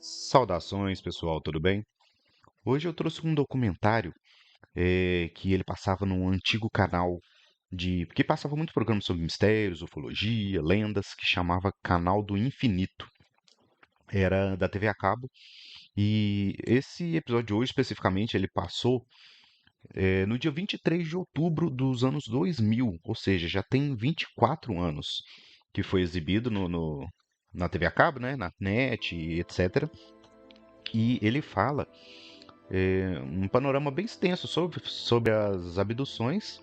Saudações, pessoal, tudo bem? Hoje eu trouxe um documentário que ele passava num antigo canal que passava muito programa sobre mistérios, ufologia, lendas, que chamava Canal do Infinito. Era da TV a cabo. E esse episódio de hoje, especificamente, ele passou no dia 23 de outubro dos anos 2000, ou seja, já tem 24 anos que foi exibido na TV a cabo, né, na net, etc. E ele fala um panorama bem extenso sobre as abduções,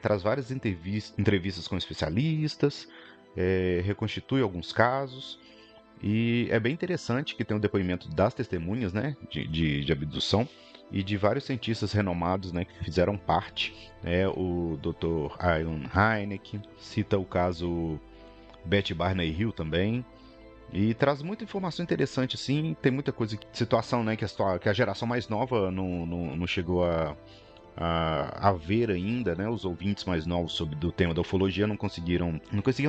traz várias entrevistas com especialistas, reconstitui alguns casos, e é bem interessante que tem o depoimento das testemunhas, né, de abdução e de vários cientistas renomados, né, que fizeram parte, né, o Dr. Aaron Hynek, cita o caso Betty Barney Hill também, e traz muita informação interessante, assim. Tem muita coisa, situação, né, que a geração mais nova não chegou a ver ainda, né? Os ouvintes mais novos do tema da ufologia não conseguiram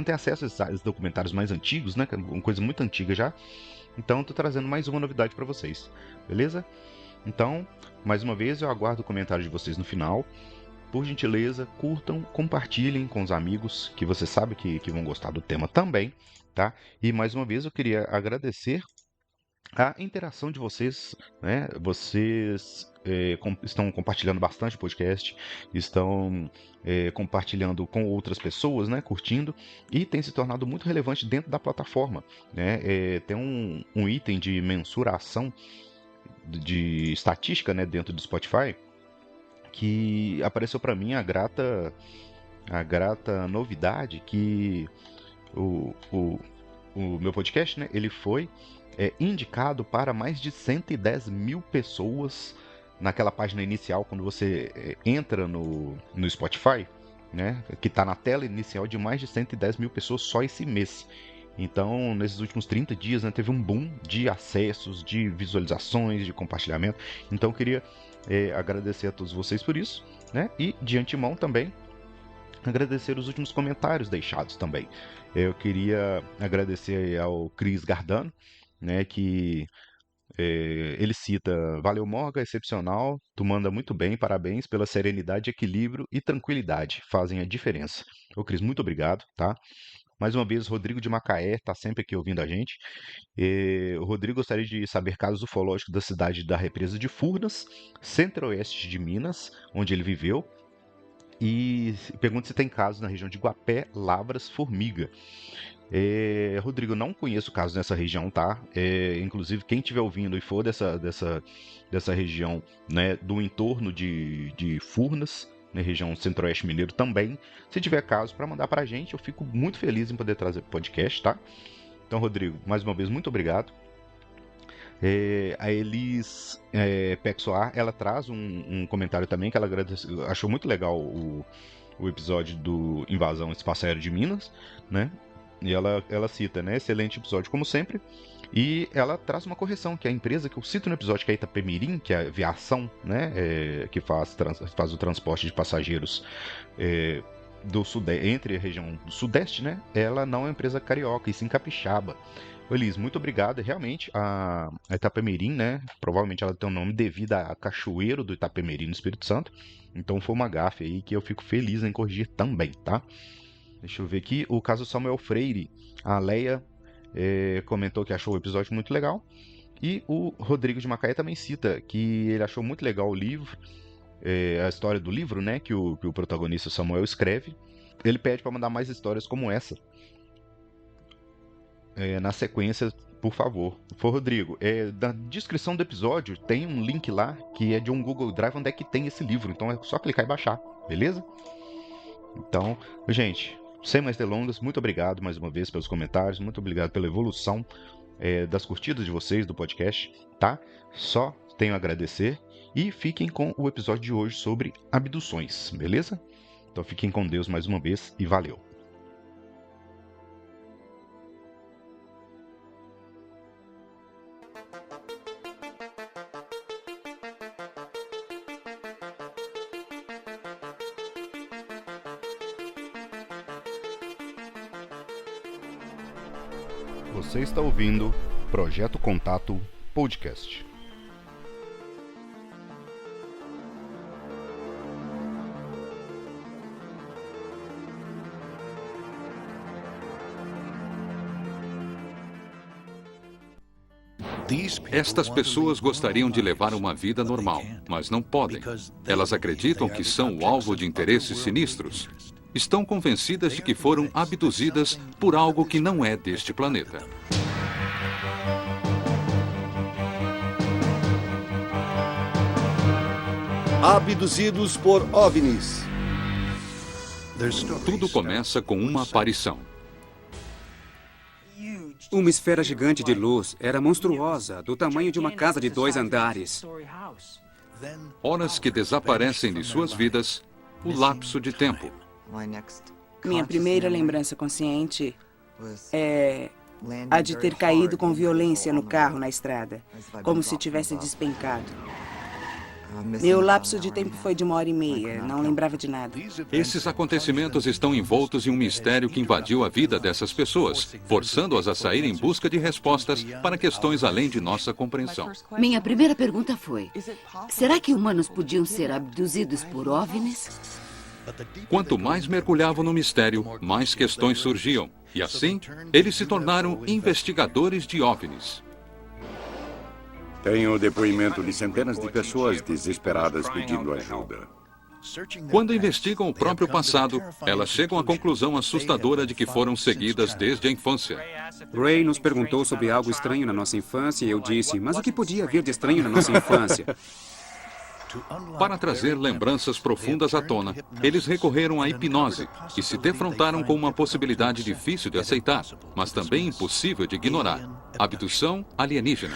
ter acesso a esses documentários mais antigos, né? Que é uma coisa muito antiga já. Então, tô trazendo mais uma novidade para vocês, beleza? Então, mais uma vez, eu aguardo o comentário de vocês no final. Por gentileza, curtam, compartilhem com os amigos que você sabe que vão gostar do tema também, tá? E mais uma vez eu queria agradecer a interação de vocês, né? Vocês estão compartilhando bastante o podcast, estão compartilhando com outras pessoas, né? Curtindo, e tem se tornado muito relevante dentro da plataforma, né? Tem um item de mensuração de estatística, né? Dentro do Spotify, que apareceu para mim a grata novidade que o meu podcast, né, ele foi indicado para mais de 110 mil pessoas naquela página inicial, quando você entra no Spotify, né, que está na tela inicial, de mais de 110 mil pessoas só esse mês. Então, nesses últimos 30 dias, né, teve um boom de acessos, de visualizações, de compartilhamento. Então, eu queria agradecer a todos vocês por isso, né? E, de antemão, também agradecer os últimos comentários deixados também. Eu queria agradecer ao Cris Gardano, né, que ele cita: Valeu, Morga, excepcional, tu manda muito bem, parabéns pela serenidade, equilíbrio e tranquilidade, fazem a diferença. Ô, Cris, muito obrigado, tá? Mais uma vez, Rodrigo de Macaé está sempre aqui ouvindo a gente. O Rodrigo gostaria de saber casos ufológicos da cidade da Represa de Furnas, centro-oeste de Minas, onde ele viveu. E pergunta se tem casos na região de Guapé, Lavras, Formiga. Rodrigo, não conheço casos nessa região, tá? Inclusive, quem estiver ouvindo e for dessa região, né, do entorno de Furnas, na região centro-oeste mineiro também, se tiver casos para mandar para a gente, eu fico muito feliz em poder trazer podcast, tá? Então, Rodrigo, mais uma vez, muito obrigado. A Elis Pexoar, ela traz um comentário também que ela achou muito legal o episódio do Invasão Espaço Aéreo de Minas, né? E ela cita, né? Excelente episódio, como sempre. E ela traz uma correção, que a empresa que eu cito no episódio, que é a Itapemirim, que é a aviação, né? Que faz o transporte de passageiros entre a região do Sudeste, né? Ela não é uma empresa carioca, e sim capixaba. Elis, muito obrigado. Realmente, a Itapemirim, né? Provavelmente ela tem o nome devido a Cachoeiro do Itapemirim, no Espírito Santo. Então foi uma gafe aí que eu fico feliz em corrigir também, tá? Deixa eu ver aqui. O caso Samuel Freire. A Leia comentou que achou o episódio muito legal. E o Rodrigo de Macaé também cita que ele achou muito legal o livro, a história do livro, né? Que o protagonista Samuel escreve. Ele pede para mandar mais histórias como essa. Na sequência, por favor. Rodrigo, na descrição do episódio tem um link lá que é de um Google Drive onde é que tem esse livro. Então é só clicar e baixar, beleza? Então, gente, sem mais delongas, muito obrigado mais uma vez pelos comentários, muito obrigado pela evolução das curtidas de vocês do podcast, tá? Só tenho a agradecer e fiquem com o episódio de hoje sobre abduções, beleza? Então fiquem com Deus mais uma vez e valeu! Você está ouvindo Projeto Contato Podcast. Estas pessoas gostariam de levar uma vida normal, mas não podem. Elas acreditam que são o alvo de interesses sinistros. Estão convencidas de que foram abduzidas por algo que não é deste planeta. Abduzidos por OVNIs. Tudo começa com uma aparição. Uma esfera gigante de luz era monstruosa, do tamanho de uma casa de 2 andares. Horas que desaparecem de suas vidas, o lapso de tempo. Minha primeira lembrança consciente é a de ter caído com violência no carro na estrada, como se tivesse despencado. Meu lapso de tempo foi de 1h30, não lembrava de nada. Esses acontecimentos estão envoltos em um mistério que invadiu a vida dessas pessoas, forçando-as a sair em busca de respostas para questões além de nossa compreensão. Minha primeira pergunta foi: será que humanos podiam ser abduzidos por OVNIs? Quanto mais mergulhavam no mistério, mais questões surgiam. E assim, eles se tornaram investigadores de OVNIs. Tenho o depoimento de centenas de pessoas desesperadas pedindo ajuda. Quando investigam o próprio passado, elas chegam à conclusão assustadora de que foram seguidas desde a infância. Ray nos perguntou sobre algo estranho na nossa infância e eu disse: mas o que podia haver de estranho na nossa infância? Para trazer lembranças profundas à tona, eles recorreram à hipnose e se defrontaram com uma possibilidade difícil de aceitar, mas também impossível de ignorar: abdução alienígena.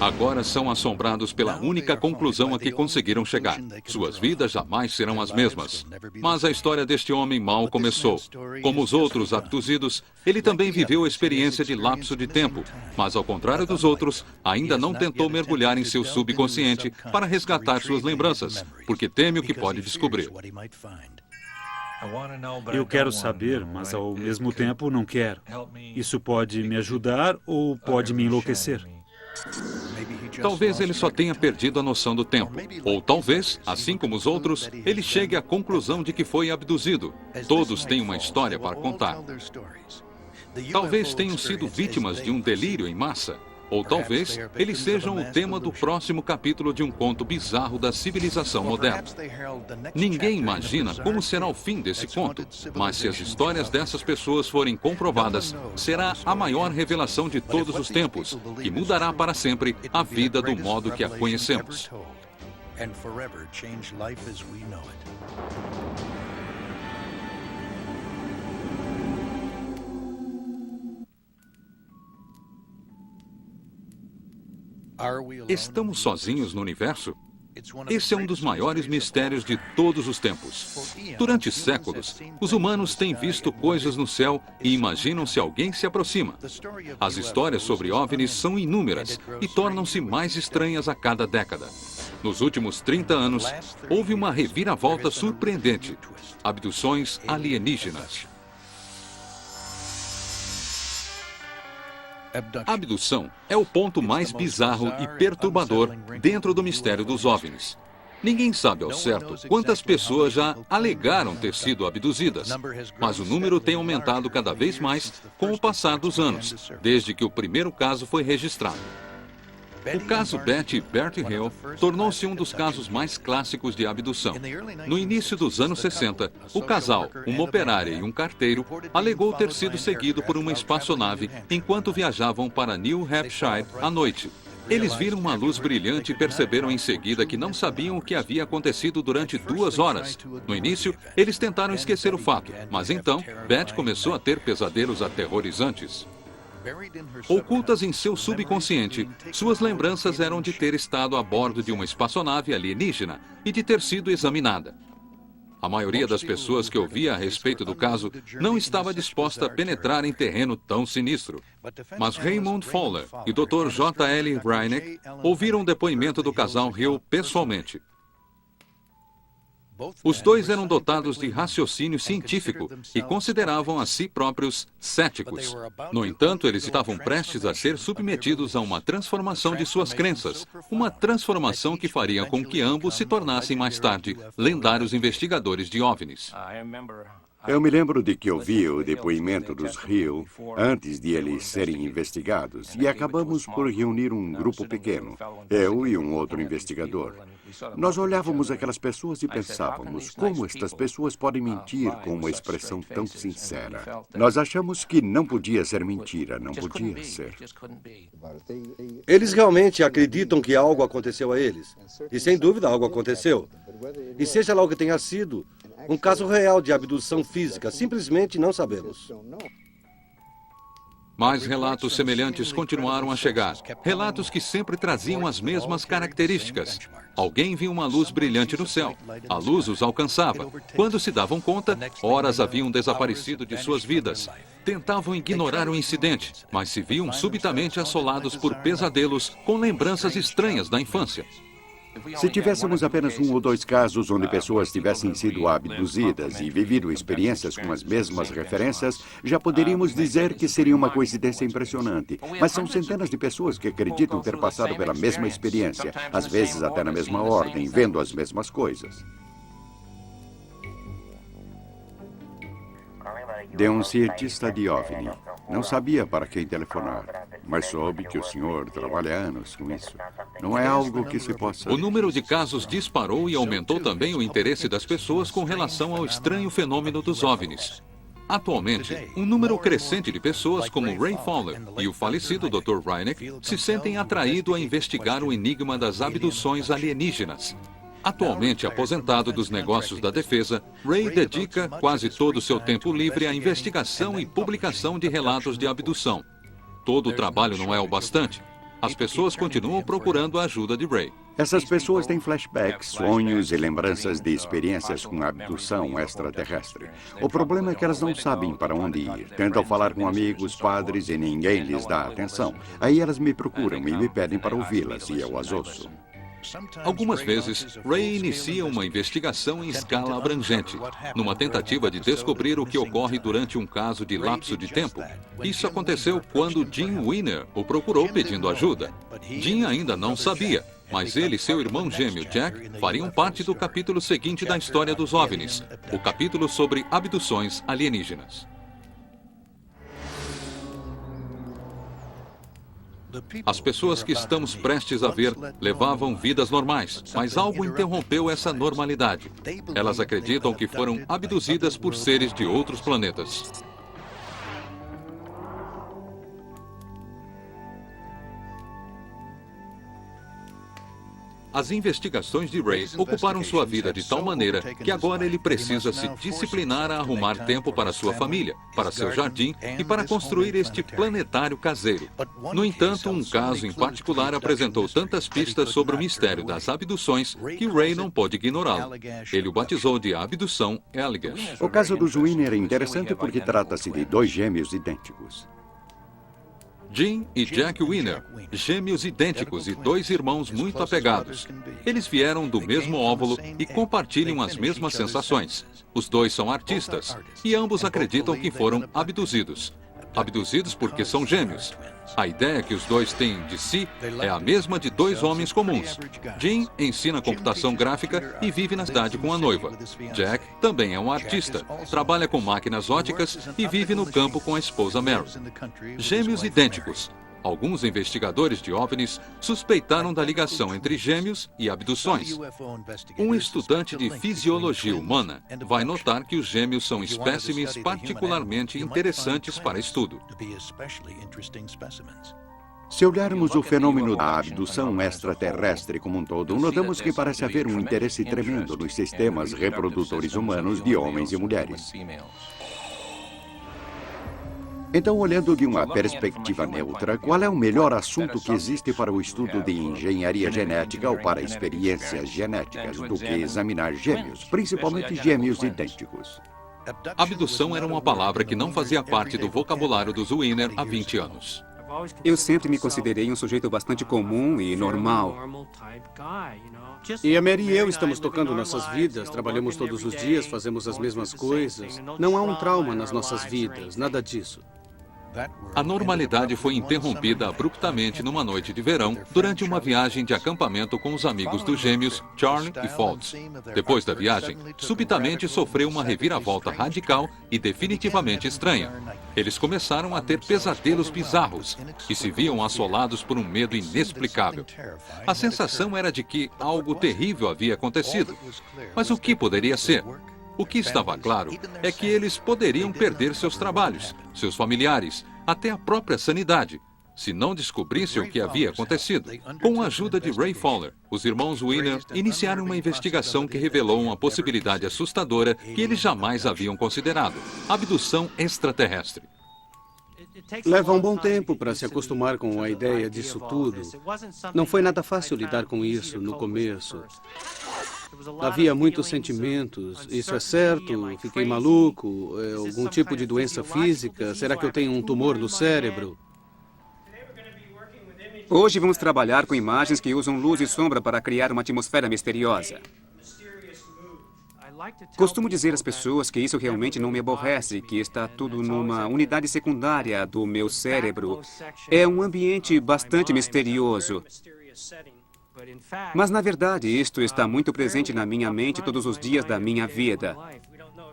Agora são assombrados pela única conclusão a que conseguiram chegar: suas vidas jamais serão as mesmas. Mas a história deste homem mal começou. Como os outros abduzidos, ele também viveu a experiência de lapso de tempo, mas ao contrário dos outros, ainda não tentou mergulhar em seu subconsciente para resgatar suas lembranças, porque teme o que pode descobrir. Eu quero saber, mas ao mesmo tempo não quero. Isso pode me ajudar ou pode me enlouquecer? Talvez ele só tenha perdido a noção do tempo. Ou talvez, assim como os outros, ele chegue à conclusão de que foi abduzido. Todos têm uma história para contar. Talvez tenham sido vítimas de um delírio em massa. Ou talvez eles sejam o tema do próximo capítulo de um conto bizarro da civilização moderna. Ninguém imagina como será o fim desse conto, mas se as histórias dessas pessoas forem comprovadas, será a maior revelação de todos os tempos, que mudará para sempre a vida do modo que a conhecemos. Estamos sozinhos no universo? Esse é um dos maiores mistérios de todos os tempos. Durante séculos, os humanos têm visto coisas no céu e imaginam se alguém se aproxima. As histórias sobre OVNIs são inúmeras e tornam-se mais estranhas a cada década. Nos últimos 30 anos, houve uma reviravolta surpreendente: abduções alienígenas. A abdução é o ponto mais bizarro e perturbador dentro do mistério dos OVNIs. Ninguém sabe ao certo quantas pessoas já alegaram ter sido abduzidas, mas o número tem aumentado cada vez mais com o passar dos anos, desde que o primeiro caso foi registrado. O caso Betty e Bert Hill tornou-se um dos casos mais clássicos de abdução. No início dos anos 60, o casal, uma operária e um carteiro, alegou ter sido seguido por uma espaçonave enquanto viajavam para New Hampshire à noite. Eles viram uma luz brilhante e perceberam em seguida que não sabiam o que havia acontecido durante 2 horas. No início, eles tentaram esquecer o fato, mas então, Beth começou a ter pesadelos aterrorizantes. Ocultas em seu subconsciente, suas lembranças eram de ter estado a bordo de uma espaçonave alienígena e de ter sido examinada. A maioria das pessoas que ouvia a respeito do caso não estava disposta a penetrar em terreno tão sinistro. Mas Raymond Fowler e Dr. J.L. Reinecke ouviram o depoimento do casal Hill pessoalmente. Os dois eram dotados de raciocínio científico e consideravam a si próprios céticos. No entanto, eles estavam prestes a ser submetidos a uma transformação de suas crenças, uma transformação que faria com que ambos se tornassem mais tarde lendários investigadores de OVNIs. Eu me lembro de que ouvi o depoimento dos Hill antes de eles serem investigados e acabamos por reunir um grupo pequeno, eu e um outro investigador. Nós olhávamos aquelas pessoas e pensávamos, como estas pessoas podem mentir com uma expressão tão sincera? Nós achamos que não podia ser mentira, não podia ser. Eles realmente acreditam que algo aconteceu a eles. E sem dúvida algo aconteceu. E seja lá o que tenha sido, um caso real de abdução física, simplesmente não sabemos. Mais relatos semelhantes continuaram a chegar. Relatos que sempre traziam as mesmas características. Alguém viu uma luz brilhante no céu. A luz os alcançava. Quando se davam conta, horas haviam desaparecido de suas vidas. Tentavam ignorar o incidente, mas se viam subitamente assolados por pesadelos com lembranças estranhas da infância. Se tivéssemos apenas um ou dois casos onde pessoas tivessem sido abduzidas e vivido experiências com as mesmas referências, já poderíamos dizer que seria uma coincidência impressionante. Mas são centenas de pessoas que acreditam ter passado pela mesma experiência, às vezes até na mesma ordem, vendo as mesmas coisas. De um cientista de OVNI. Não sabia para quem telefonar, mas soube que o senhor trabalha há anos com isso. Não é algo que se possa... O número de casos disparou e aumentou também o interesse das pessoas com relação ao estranho fenômeno dos OVNIs. Atualmente, um número crescente de pessoas como Ray Fowler e o falecido Dr. Reineck se sentem atraídos a investigar o enigma das abduções alienígenas. Atualmente aposentado dos negócios da defesa, Ray dedica quase todo o seu tempo livre à investigação e publicação de relatos de abdução. Todo o trabalho não é o bastante. As pessoas continuam procurando a ajuda de Ray. Essas pessoas têm flashbacks, sonhos e lembranças de experiências com abdução extraterrestre. O problema é que elas não sabem para onde ir. Tentam falar com amigos, padres e ninguém lhes dá atenção. Aí elas me procuram e me pedem para ouvi-las e eu as ouço. Algumas vezes, Ray inicia uma investigação em escala abrangente, numa tentativa de descobrir o que ocorre durante um caso de lapso de tempo. Isso aconteceu quando Jim Weiner o procurou pedindo ajuda. Jim ainda não sabia, mas ele e seu irmão gêmeo Jack fariam parte do capítulo seguinte da história dos OVNIs, o capítulo sobre abduções alienígenas. As pessoas que estamos prestes a ver levavam vidas normais, mas algo interrompeu essa normalidade. Elas acreditam que foram abduzidas por seres de outros planetas. As investigações de Ray ocuparam sua vida de tal maneira que agora ele precisa se disciplinar a arrumar tempo para sua família, para seu jardim e para construir este planetário caseiro. No entanto, um caso em particular apresentou tantas pistas sobre o mistério das abduções que Ray não pôde ignorá-lo. Ele o batizou de abdução Allagash. O caso do Weiner é interessante porque trata-se de dois gêmeos idênticos. Jim e Jack Weiner, gêmeos idênticos e dois irmãos muito apegados. Eles vieram do mesmo óvulo e compartilham as mesmas sensações. Os dois são artistas e ambos acreditam que foram abduzidos. Abduzidos porque são gêmeos. A ideia que os dois têm de si é a mesma de dois homens comuns. Jim ensina computação gráfica e vive na cidade com a noiva. Jack também é um artista, trabalha com máquinas óticas e vive no campo com a esposa Mary. Gêmeos idênticos. Alguns investigadores de OVNIs suspeitaram da ligação entre gêmeos e abduções. Um estudante de fisiologia humana vai notar que os gêmeos são espécimes particularmente interessantes para estudo. Se olharmos o fenômeno da abdução extraterrestre como um todo, notamos que parece haver um interesse tremendo nos sistemas reprodutores humanos de homens e mulheres. Então, olhando de uma perspectiva neutra, qual é o melhor assunto que existe para o estudo de engenharia genética ou para experiências genéticas do que examinar gêmeos, principalmente gêmeos idênticos? Abdução era uma palavra que não fazia parte do vocabulário dos Weiner há 20 anos. Eu sempre me considerei um sujeito bastante comum e normal. E a Mary e eu estamos tocando nossas vidas, trabalhamos todos os dias, fazemos as mesmas coisas. Não há um trauma nas nossas vidas, nada disso. A normalidade foi interrompida abruptamente numa noite de verão, durante uma viagem de acampamento com os amigos dos gêmeos Charlie e Fultz. Depois da viagem, subitamente sofreu uma reviravolta radical e definitivamente estranha. Eles começaram a ter pesadelos bizarros e se viam assolados por um medo inexplicável. A sensação era de que algo terrível havia acontecido. Mas o que poderia ser? O que estava claro é que eles poderiam perder seus trabalhos, seus familiares, até a própria sanidade, se não descobrissem o que havia acontecido. Com a ajuda de Ray Fowler, os irmãos Weiner iniciaram uma investigação que revelou uma possibilidade assustadora que eles jamais haviam considerado: abdução extraterrestre. Leva um bom tempo para se acostumar com a ideia disso tudo. Não foi nada fácil lidar com isso no começo. Havia muitos sentimentos. Isso é certo? Fiquei maluco? É algum tipo de doença física? Será que eu tenho um tumor no cérebro? Hoje vamos trabalhar com imagens que usam luz e sombra para criar uma atmosfera misteriosa. Costumo dizer às pessoas que isso realmente não me aborrece, que está tudo numa unidade secundária do meu cérebro. É um ambiente bastante misterioso. Mas, na verdade, isto está muito presente na minha mente todos os dias da minha vida.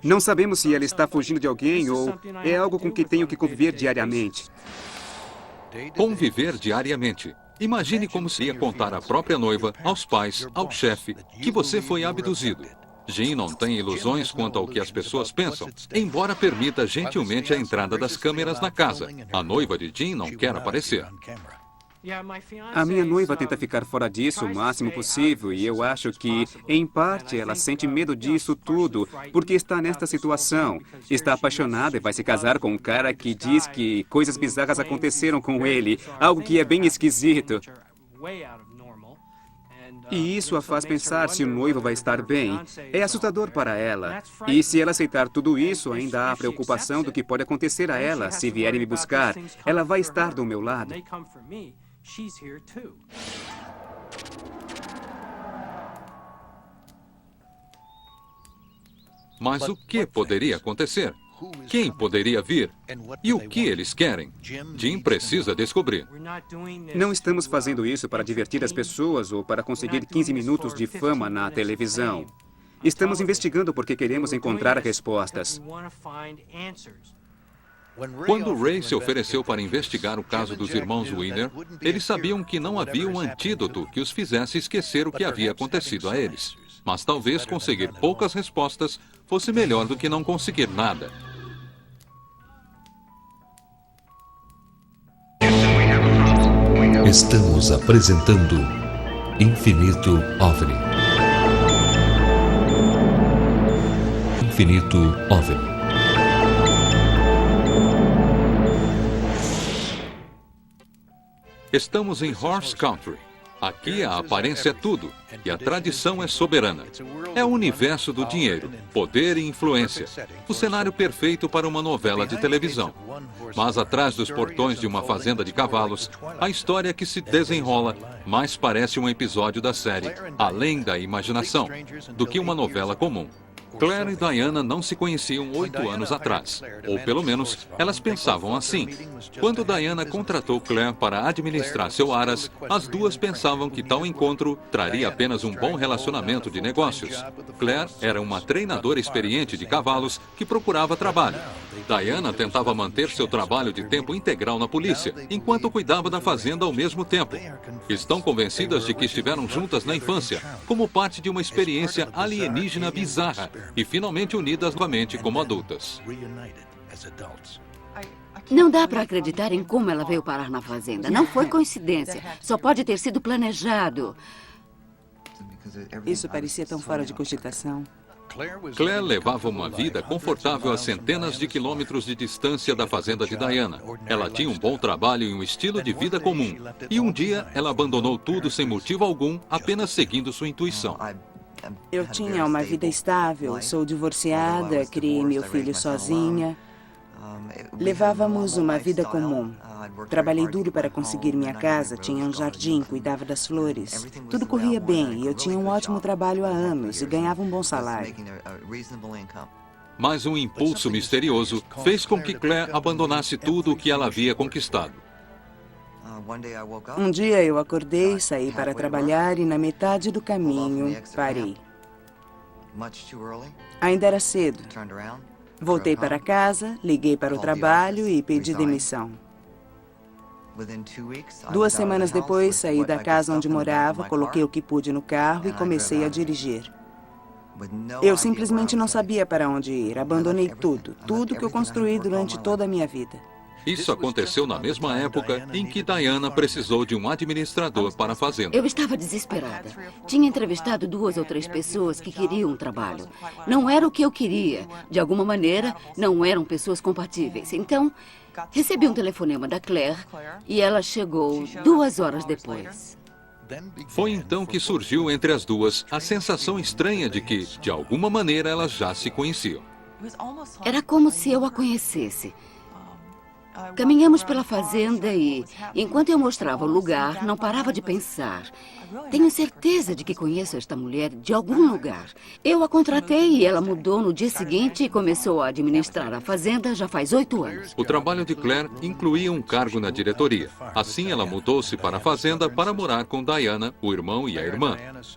Não sabemos se ela está fugindo de alguém ou é algo com que tenho que conviver diariamente. Conviver diariamente. Imagine como seria contar à própria noiva, aos pais, ao chefe, que você foi abduzido. Jim não tem ilusões quanto ao que as pessoas pensam, embora permita gentilmente a entrada das câmeras na casa. A noiva de Jim não quer aparecer. A minha noiva tenta ficar fora disso o máximo possível e eu acho que, em parte, ela sente medo disso tudo, porque está nesta situação. Está apaixonada e vai se casar com um cara que diz que coisas bizarras aconteceram com ele, algo que é bem esquisito. E isso a faz pensar se o noivo vai estar bem. É assustador para ela. E se ela aceitar tudo isso, ainda há a preocupação do que pode acontecer a ela se vierem me buscar. Ela vai estar do meu lado. Mas o que poderia acontecer? Quem poderia vir? E o que eles querem? Jim precisa descobrir. Não estamos fazendo isso para divertir as pessoas ou para conseguir 15 minutos de fama na televisão. Estamos investigando porque queremos encontrar respostas. Quando Ray se ofereceu para investigar o caso dos irmãos Weiner, eles sabiam que não havia um antídoto que os fizesse esquecer o que havia acontecido a eles. Mas talvez conseguir poucas respostas fosse melhor do que não conseguir nada. Estamos apresentando Infinito OVNI. Infinito OVNI. Estamos em Horse Country. Aqui a aparência é tudo e a tradição é soberana. É o universo do dinheiro, poder e influência. O cenário perfeito para uma novela de televisão. Mas atrás dos portões de uma fazenda de cavalos, a história que se desenrola mais parece um episódio da série Além da Imaginação do que uma novela comum. Claire e Diana não se conheciam 8 anos atrás, ou pelo menos elas pensavam assim. Quando Diana contratou Claire para administrar seu Aras, as duas pensavam que tal encontro traria apenas um bom relacionamento de negócios. Claire era uma treinadora experiente de cavalos que procurava trabalho. Diana tentava manter seu trabalho de tempo integral na polícia, enquanto cuidava da fazenda ao mesmo tempo. Estão convencidas de que estiveram juntas na infância, como parte de uma experiência alienígena bizarra, e finalmente unidas novamente como adultas. Não dá para acreditar em como ela veio parar na fazenda. Não foi coincidência. Só pode ter sido planejado. Isso parecia tão fora de cogitação. Claire levava uma vida confortável a centenas de quilômetros de distância da fazenda de Diana. Ela tinha um bom trabalho e um estilo de vida comum. E um dia, ela abandonou tudo sem motivo algum, apenas seguindo sua intuição. Eu tinha uma vida estável, sou divorciada, criei meu filho sozinha. Levávamos uma vida comum. Trabalhei duro para conseguir minha casa, tinha um jardim, cuidava das flores. Tudo corria bem e eu tinha um ótimo trabalho há anos e ganhava um bom salário. Mas um impulso misterioso fez com que Claire abandonasse tudo o que ela havia conquistado. Um dia eu acordei, saí para trabalhar e na metade do caminho parei. Ainda era cedo. Voltei para casa, liguei para o trabalho e pedi demissão. 2 semanas depois, saí da casa onde morava, coloquei o que pude no carro e comecei a dirigir. Eu simplesmente não sabia para onde ir. Abandonei tudo que eu construí durante toda a minha vida. Isso aconteceu na mesma época em que Diana precisou de um administrador para a fazenda. Eu estava desesperada. Tinha entrevistado 2 ou 3 pessoas que queriam um trabalho. Não era o que eu queria. De alguma maneira, não eram pessoas compatíveis. Então, recebi um telefonema da Claire e ela chegou 2 horas depois. Foi então que surgiu entre as duas a sensação estranha de que, de alguma maneira, elas já se conheciam. Era como se eu a conhecesse. Caminhamos pela fazenda e, enquanto eu mostrava o lugar, não parava de pensar. Tenho certeza de que conheço esta mulher de algum lugar. Eu a contratei e ela mudou no dia seguinte e começou a administrar a fazenda já faz 8 anos. O trabalho de Claire incluía um cargo na diretoria. Assim, ela mudou-se para a fazenda para morar com Diana, o irmão e a irmã.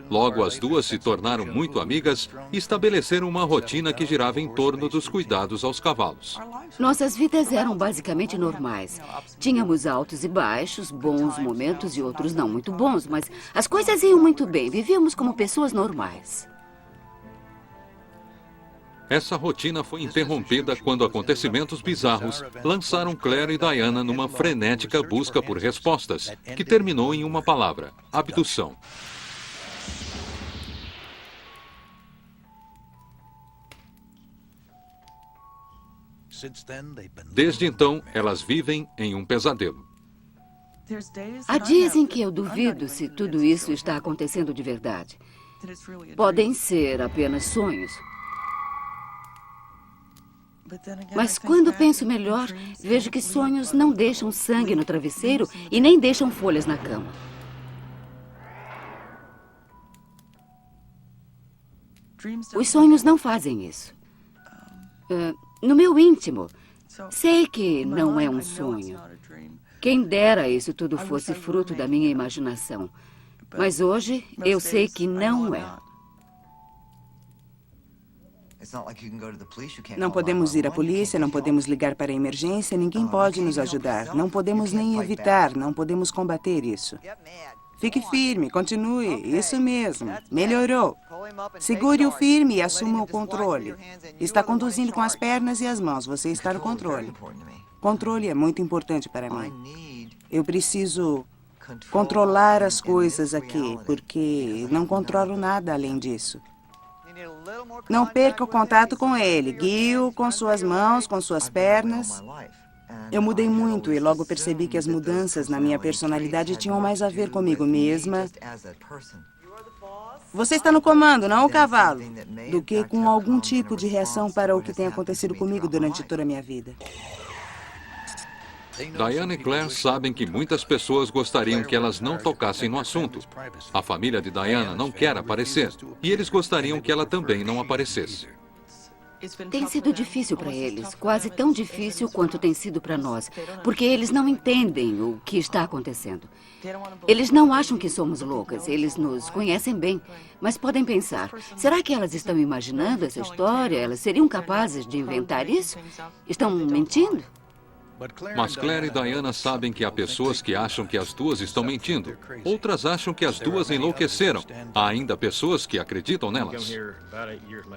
Logo, as duas se tornaram muito amigas e estabeleceram uma rotina que girava em torno dos cuidados aos cavalos. Nossas vidas eram basicamente normais. Tínhamos altos e baixos, bons momentos e outros não muito bons, mas as coisas iam muito bem. Vivíamos como pessoas normais. Essa rotina foi interrompida quando acontecimentos bizarros lançaram Claire e Diana numa frenética busca por respostas, que terminou em uma palavra: abdução. Desde então, elas vivem em um pesadelo. Há dias em que eu duvido se tudo isso está acontecendo de verdade. Podem ser apenas sonhos. Mas quando penso melhor, vejo que sonhos não deixam sangue no travesseiro e nem deixam folhas na cama. Os sonhos não fazem isso. No meu íntimo, sei que não é um sonho. Quem dera isso tudo fosse fruto da minha imaginação. Mas hoje, eu sei que não é. Não podemos ir à polícia, não podemos ligar para a emergência, ninguém pode nos ajudar. Não podemos nem evitar, não podemos combater isso. Fique firme, continue, isso mesmo, melhorou. Segure-o firme e assuma o controle. Está conduzindo com as pernas e as mãos, você está no controle. Controle é muito importante para mim. Eu preciso controlar as coisas aqui, porque não controlo nada além disso. Não perca o contato com ele, guie-o com suas mãos, com suas pernas. Eu mudei muito e logo percebi que as mudanças na minha personalidade tinham mais a ver comigo mesma. Você está no comando, não o cavalo, do que com algum tipo de reação para o que tem acontecido comigo durante toda a minha vida. Diana e Claire sabem que muitas pessoas gostariam que elas não tocassem no assunto. A família de Diana não quer aparecer e eles gostariam que ela também não aparecesse. Tem sido difícil para eles, quase tão difícil quanto tem sido para nós, porque eles não entendem o que está acontecendo. Eles não acham que somos loucas, eles nos conhecem bem, mas podem pensar, será que elas estão imaginando essa história? Elas seriam capazes de inventar isso? Estão mentindo? Mas Claire e Diana sabem que há pessoas que acham que as duas estão mentindo. Outras acham que as duas enlouqueceram. Há ainda pessoas que acreditam nelas.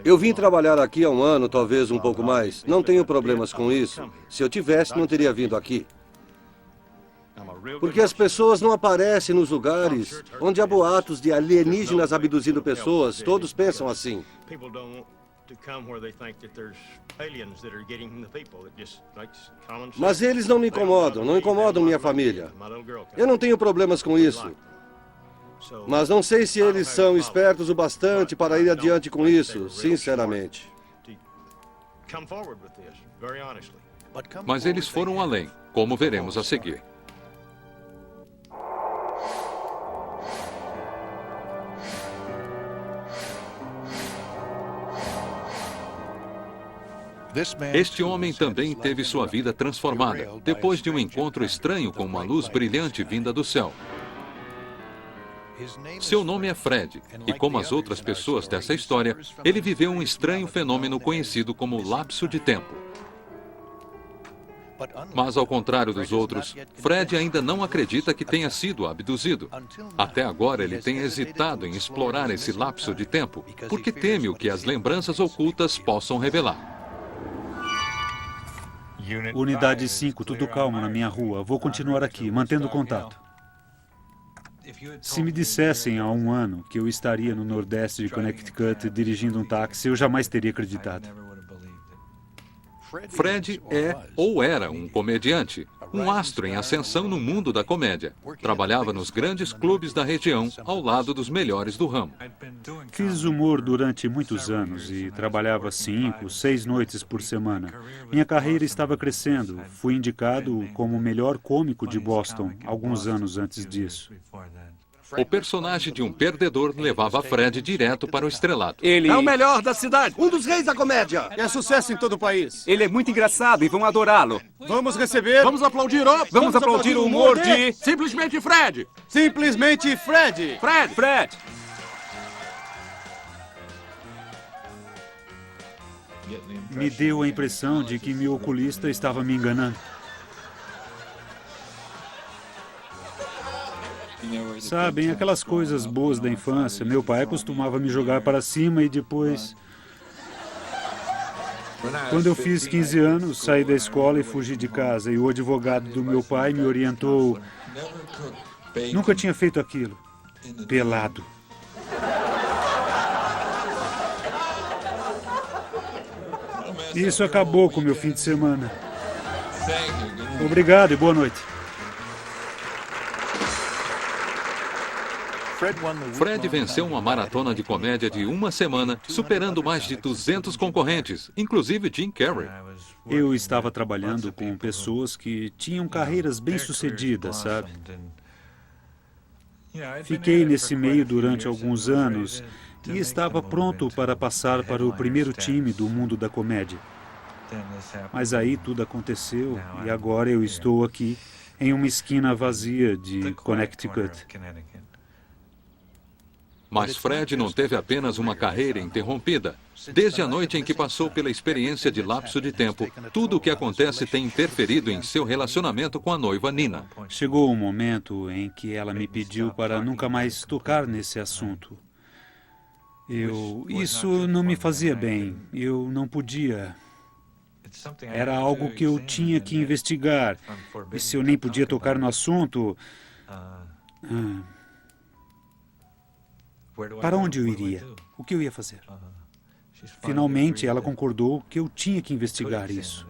Eu vim trabalhar aqui há 1 ano, talvez um pouco mais. Não tenho problemas com isso. Se eu tivesse, não teria vindo aqui. Porque as pessoas não aparecem nos lugares onde há boatos de alienígenas abduzindo pessoas. Todos pensam assim. Mas eles não me incomodam, não incomodam minha família. Eu não tenho problemas com isso. Mas não sei se eles são espertos o bastante para ir adiante com isso, sinceramente. Mas eles foram além. como veremos a seguir. Este homem também teve sua vida transformada, depois de um encontro estranho com uma luz brilhante vinda do céu. Seu nome é Fred, e como as outras pessoas dessa história, ele viveu um estranho fenômeno conhecido como lapso de tempo. Mas, ao contrário dos outros, Fred ainda não acredita que tenha sido abduzido. Até agora, ele tem hesitado em explorar esse lapso de tempo, porque teme o que as lembranças ocultas possam revelar. Unidade 5, tudo calmo na minha rua. Vou continuar aqui, mantendo contato. Se me dissessem há um ano que eu estaria no Nordeste de Connecticut dirigindo um táxi, eu jamais teria acreditado. Fred é ou era um comediante, um astro em ascensão no mundo da comédia. Trabalhava nos grandes clubes da região, ao lado dos melhores do ramo. Fiz humor durante muitos anos e trabalhava 5, 6 noites por semana. Minha carreira estava crescendo. Fui indicado como o melhor cômico de Boston alguns anos antes disso. O personagem de um perdedor levava Fred direto para o estrelato. Ele É o melhor da cidade, um dos reis da comédia. é sucesso em todo o país. Ele é muito engraçado e vão adorá-lo. Vamos receber... Vamos aplaudir o... Vamos aplaudir o humor de... Simplesmente Fred! Simplesmente Fred. Fred! Fred! Me deu a impressão de que meu oculista estava me enganando. Sabem, aquelas coisas boas da infância. Meu pai costumava me jogar para cima e depois... Quando eu fiz 15 anos, saí da escola e fugi de casa. E o advogado do meu pai me orientou. Nunca tinha feito aquilo. Pelado. Isso acabou com o meu fim de semana. Obrigado e boa noite. Fred venceu uma maratona de comédia de uma semana, superando mais de 200 concorrentes, inclusive Jim Carrey. Eu estava trabalhando com pessoas que tinham carreiras bem-sucedidas, sabe? Fiquei nesse meio durante alguns anos e estava pronto para passar para o primeiro time do mundo da comédia. Mas aí tudo aconteceu e agora eu estou aqui em uma esquina vazia de Connecticut. Mas Fred não teve apenas uma carreira interrompida. Desde a noite em que passou pela experiência de lapso de tempo, tudo o que acontece tem interferido em seu relacionamento com a noiva Nina. Chegou um momento em que ela me pediu para nunca mais tocar nesse assunto. Isso não me fazia bem. Eu não podia. Era algo que eu tinha que investigar. E se eu nem podia tocar no assunto... Para onde eu iria? O que eu ia fazer? Finalmente, ela concordou que eu tinha que investigar isso.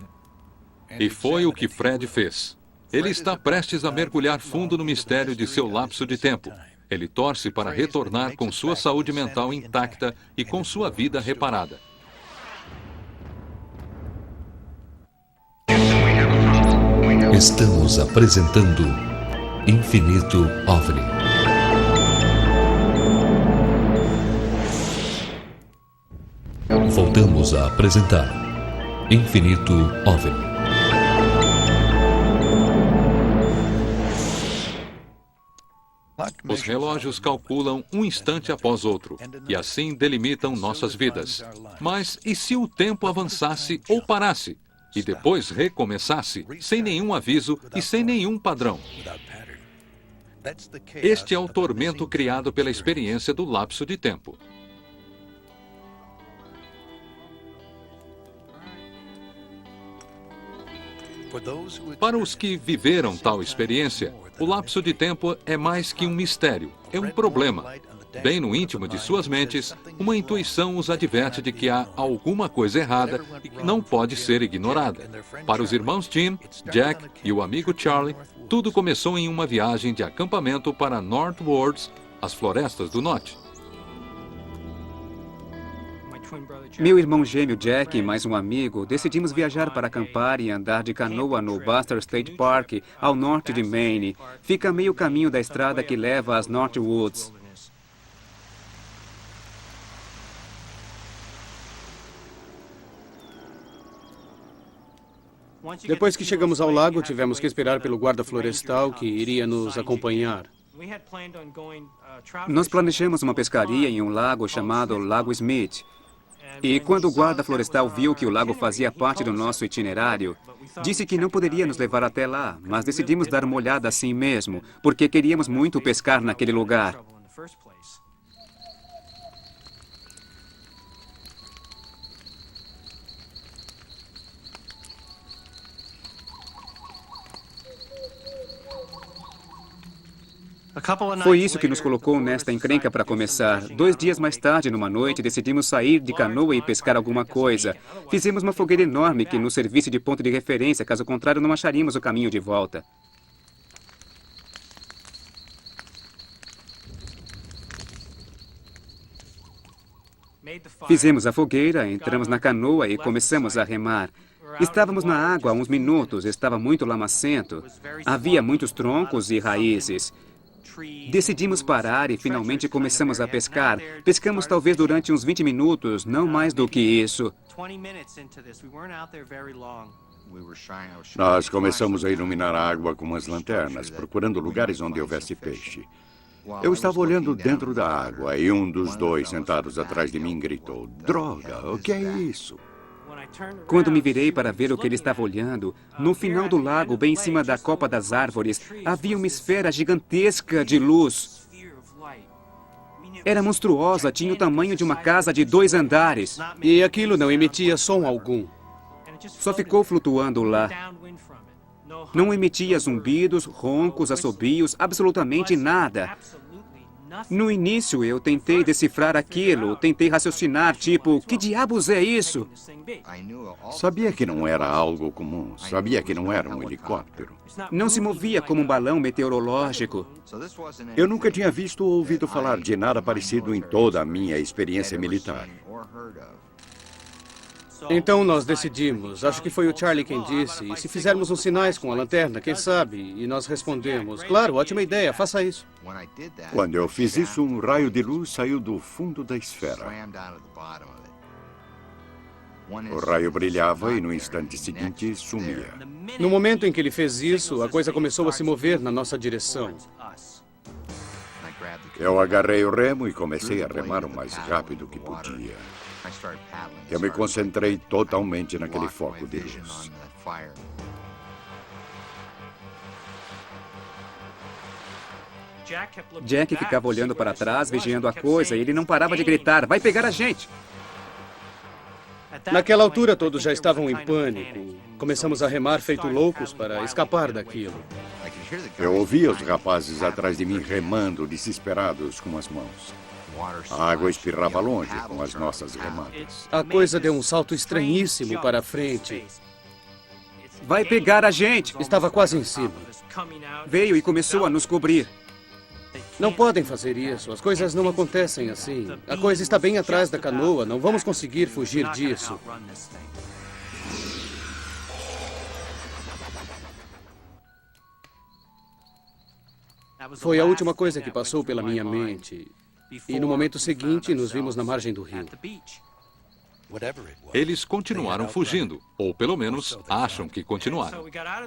E foi o que Fred fez. Ele está prestes a mergulhar fundo no mistério de seu lapso de tempo. Ele torce para retornar com sua saúde mental intacta e com sua vida reparada. Estamos apresentando Infinito OVNI. Voltamos a apresentar Infinito OVNI. Os relógios calculam um instante após outro, e assim delimitam nossas vidas. Mas e se o tempo avançasse ou parasse, e depois recomeçasse, sem nenhum aviso e sem nenhum padrão? Este é o tormento criado pela experiência do lapso de tempo. Para os que viveram tal experiência, o lapso de tempo é mais que um mistério, é um problema. Bem no íntimo de suas mentes, uma intuição os adverte de que há alguma coisa errada e que não pode ser ignorada. Para os irmãos Jim, Jack e o amigo Charlie, tudo começou em uma viagem de acampamento para Northwards, as florestas do norte. Meu irmão gêmeo Jack e mais um amigo decidimos viajar para acampar e andar de canoa no Buster State Park, ao norte de Maine. Fica a meio caminho da estrada que leva às Northwoods. Depois que chegamos ao lago, tivemos que esperar pelo guarda florestal que iria nos acompanhar. Nós planejamos uma pescaria em um lago chamado Lago Smith. E quando o guarda florestal viu que o lago fazia parte do nosso itinerário, disse que não poderia nos levar até lá, mas decidimos dar uma olhada assim mesmo, porque queríamos muito pescar naquele lugar. Foi isso que nos colocou nesta encrenca para começar. 2 dias mais tarde, numa noite, decidimos sair de canoa e pescar alguma coisa. Fizemos uma fogueira enorme que nos servisse de ponto de referência, caso contrário não acharíamos o caminho de volta. Fizemos a fogueira, entramos na canoa e começamos a remar. Estávamos na água há uns minutos, estava muito lamacento. Havia muitos troncos e raízes. Decidimos parar e finalmente começamos a pescar. Pescamos talvez durante uns 20 minutos, não mais do que isso. Nós começamos a iluminar a água com as lanternas, procurando lugares onde houvesse peixe. Eu estava olhando dentro da água e um dos dois sentados atrás de mim gritou: "Droga, o que é isso?" Quando me virei para ver o que ele estava olhando, no final do lago, bem em cima da copa das árvores, havia uma esfera gigantesca de luz. Era monstruosa, tinha o tamanho de uma casa de 2 andares. E aquilo não emitia som algum. Só ficou flutuando lá. Não emitia zumbidos, roncos, assobios, absolutamente nada. No início, eu tentei decifrar aquilo, tentei raciocinar, tipo, que diabos é isso? Sabia que não era algo comum, sabia que não era um helicóptero. Não se movia como um balão meteorológico. Eu nunca tinha visto ou ouvido falar de nada parecido em toda a minha experiência militar. Então nós decidimos, acho que foi o Charlie quem disse, e se fizermos uns sinais com a lanterna, quem sabe? E nós respondemos, claro, ótima ideia, faça isso. Quando eu fiz isso, um raio de luz saiu do fundo da esfera. O raio brilhava e no instante seguinte sumia. No momento em que ele fez isso, a coisa começou a se mover na nossa direção. Eu agarrei o remo e comecei a remar o mais rápido que podia. Eu me concentrei totalmente naquele foco de luz. Jack ficava olhando para trás, vigiando a coisa, e ele não parava de gritar, vai pegar a gente! Naquela altura, todos já estavam em pânico. Começamos a remar feito loucos para escapar daquilo. Eu ouvia os rapazes atrás de mim remando, desesperados com as mãos. A água espirrava longe com as nossas remadas. A coisa deu um salto estranhíssimo para a frente. Vai pegar a gente! Estava quase em cima. Veio e começou a nos cobrir. Não podem fazer isso, as coisas não acontecem assim. A coisa está bem atrás da canoa, não vamos conseguir fugir disso. Foi a última coisa que passou pela minha mente. E no momento seguinte, nos vimos na margem do rio. Eles continuaram fugindo, ou pelo menos acham que continuaram.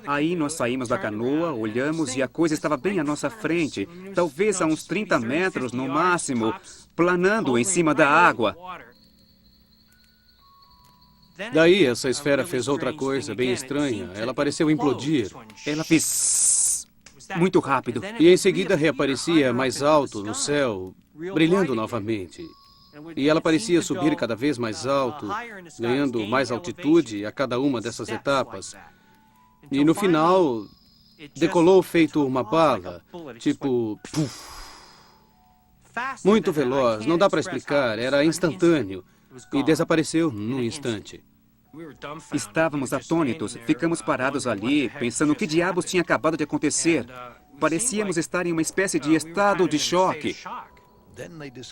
Aí nós saímos da canoa, olhamos e a coisa estava bem à nossa frente, talvez a uns 30 metros no máximo, planando em cima da água. Daí essa esfera fez outra coisa bem estranha. Ela pareceu implodir. Ela fez muito rápido. E em seguida reaparecia mais alto no céu, brilhando novamente. E ela parecia subir cada vez mais alto, ganhando mais altitude a cada uma dessas etapas. E no final, decolou feito uma bala, tipo... Puff. Muito veloz, não dá para explicar, era instantâneo. E desapareceu num instante. Estávamos atônitos, ficamos parados ali, pensando o que diabos tinha acabado de acontecer. Parecíamos estar em uma espécie de estado de choque.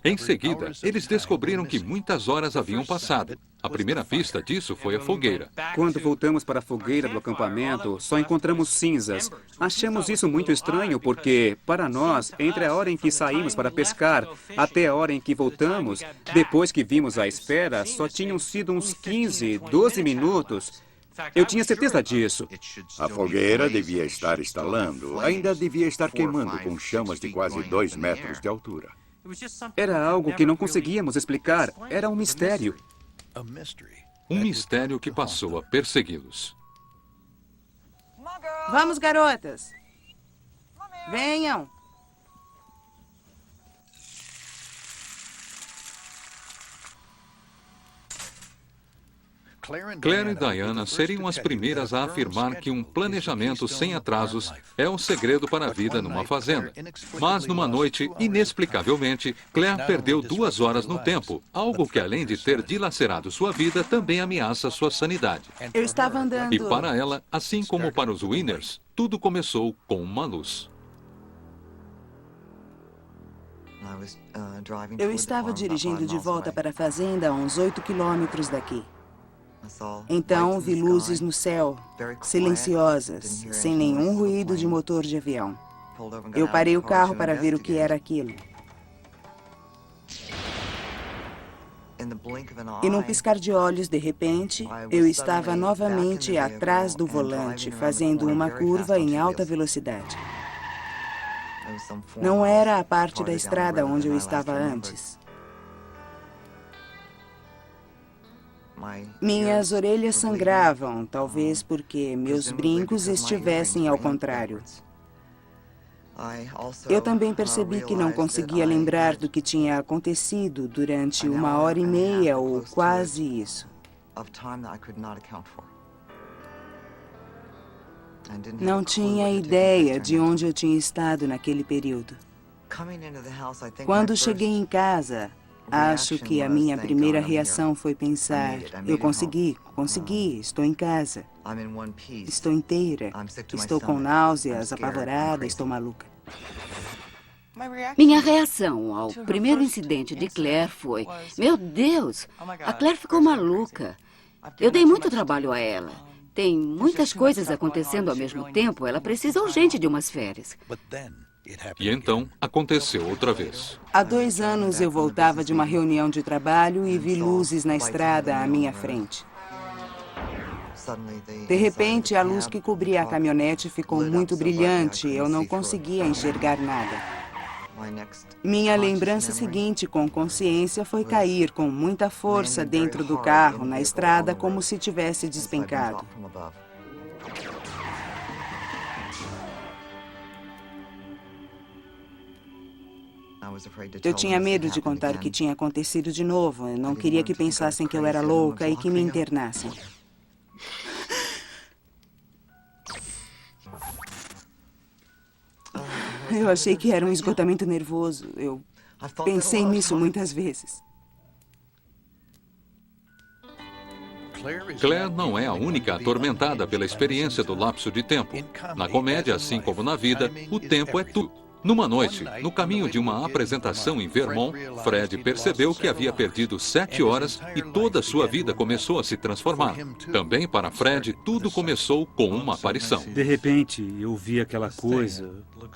Em seguida, eles descobriram que muitas horas haviam passado. A primeira pista disso foi a fogueira. Quando voltamos para a fogueira do acampamento, só encontramos cinzas. Achamos isso muito estranho porque, para nós, entre a hora em que saímos para pescar até a hora em que voltamos, depois que vimos a esfera, só tinham sido uns 15, 12 minutos. Eu tinha certeza disso. A fogueira devia estar estalando. Ainda devia estar queimando com chamas de quase 2 metros de altura. Era algo que não conseguíamos explicar. Era um mistério. Um mistério que passou a persegui-los. Vamos, garotas. Venham. Claire e Diana seriam as primeiras a afirmar que um planejamento sem atrasos é o segredo para a vida numa fazenda. Mas numa noite, inexplicavelmente, Claire perdeu 2 horas no tempo, algo que, além de ter dilacerado sua vida, também ameaça sua sanidade. Eu estava andando... E para ela, assim como para os Winners, tudo começou com uma luz. Eu estava dirigindo de volta para a fazenda a uns 8 quilômetros daqui. Então vi luzes no céu, silenciosas, sem nenhum ruído de motor de avião. Eu parei o carro para ver o que era aquilo. E num piscar de olhos, de repente, eu estava novamente atrás do volante, fazendo uma curva em alta velocidade. Não era a parte da estrada onde eu estava antes. Minhas orelhas sangravam, talvez porque meus brincos estivessem ao contrário. Eu também percebi que não conseguia lembrar do que tinha acontecido durante 1h30 ou quase isso. Não tinha ideia de onde eu tinha estado naquele período. Quando cheguei em casa, acho que a minha primeira reação foi pensar: eu consegui, estou em casa, estou inteira, estou com náuseas, apavorada, estou maluca. Minha reação ao primeiro incidente de Claire foi: meu Deus, a Claire ficou maluca. Eu dei muito trabalho a ela. Tem muitas coisas acontecendo ao mesmo tempo, ela precisa urgente de umas férias. E então, aconteceu outra vez. Há 2 anos eu voltava de uma reunião de trabalho e vi luzes na estrada à minha frente. De repente, a luz que cobria a caminhonete ficou muito brilhante e eu não conseguia enxergar nada. Minha lembrança seguinte com consciência foi cair com muita força dentro do carro, na estrada, como se tivesse despencado. Eu tinha medo de contar o que tinha acontecido de novo. Eu não queria que pensassem que eu era louca e que me internassem. Eu achei que era um esgotamento nervoso. Eu pensei nisso muitas vezes. Claire não é a única atormentada pela experiência do lapso de tempo. Na comédia, assim como na vida, o tempo é tudo. Numa noite, no caminho de uma apresentação em Vermont, Fred percebeu que havia perdido 7 horas e toda a sua vida começou a se transformar. Também para Fred, tudo começou com uma aparição. De repente, eu vi aquela coisa.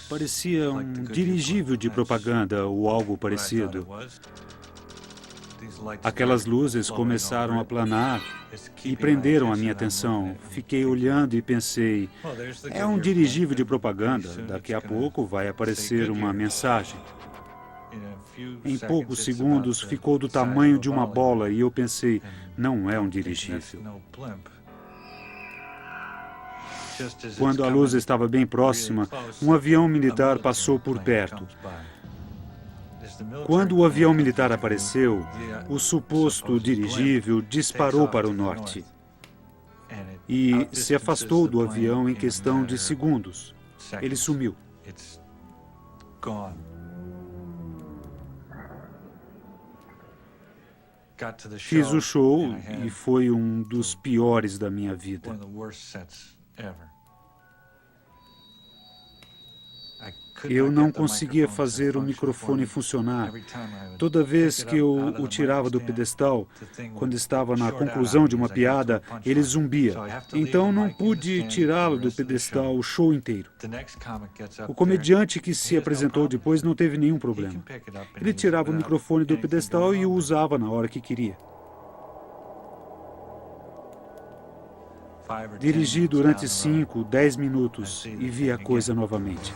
Parecia um dirigível de propaganda ou algo parecido. Aquelas luzes começaram a planar e prenderam a minha atenção. Fiquei olhando e pensei: é um dirigível de propaganda. Daqui a pouco vai aparecer uma mensagem. Em poucos segundos ficou do tamanho de uma bola e eu pensei: não é um dirigível. Quando a luz estava bem próxima, um avião militar passou por perto. Quando o avião militar apareceu, o suposto dirigível disparou para o norte e se afastou do avião em questão de segundos. Ele sumiu. Fiz o show e foi um dos piores da minha vida. Eu não conseguia fazer o microfone funcionar. Toda vez que eu o tirava do pedestal, quando estava na conclusão de uma piada, ele zumbia. Então não pude tirá-lo do pedestal o show inteiro. O comediante que se apresentou depois não teve nenhum problema. Ele tirava o microfone do pedestal e o usava na hora que queria. Dirigi durante 5, 10 minutos e vi a coisa novamente.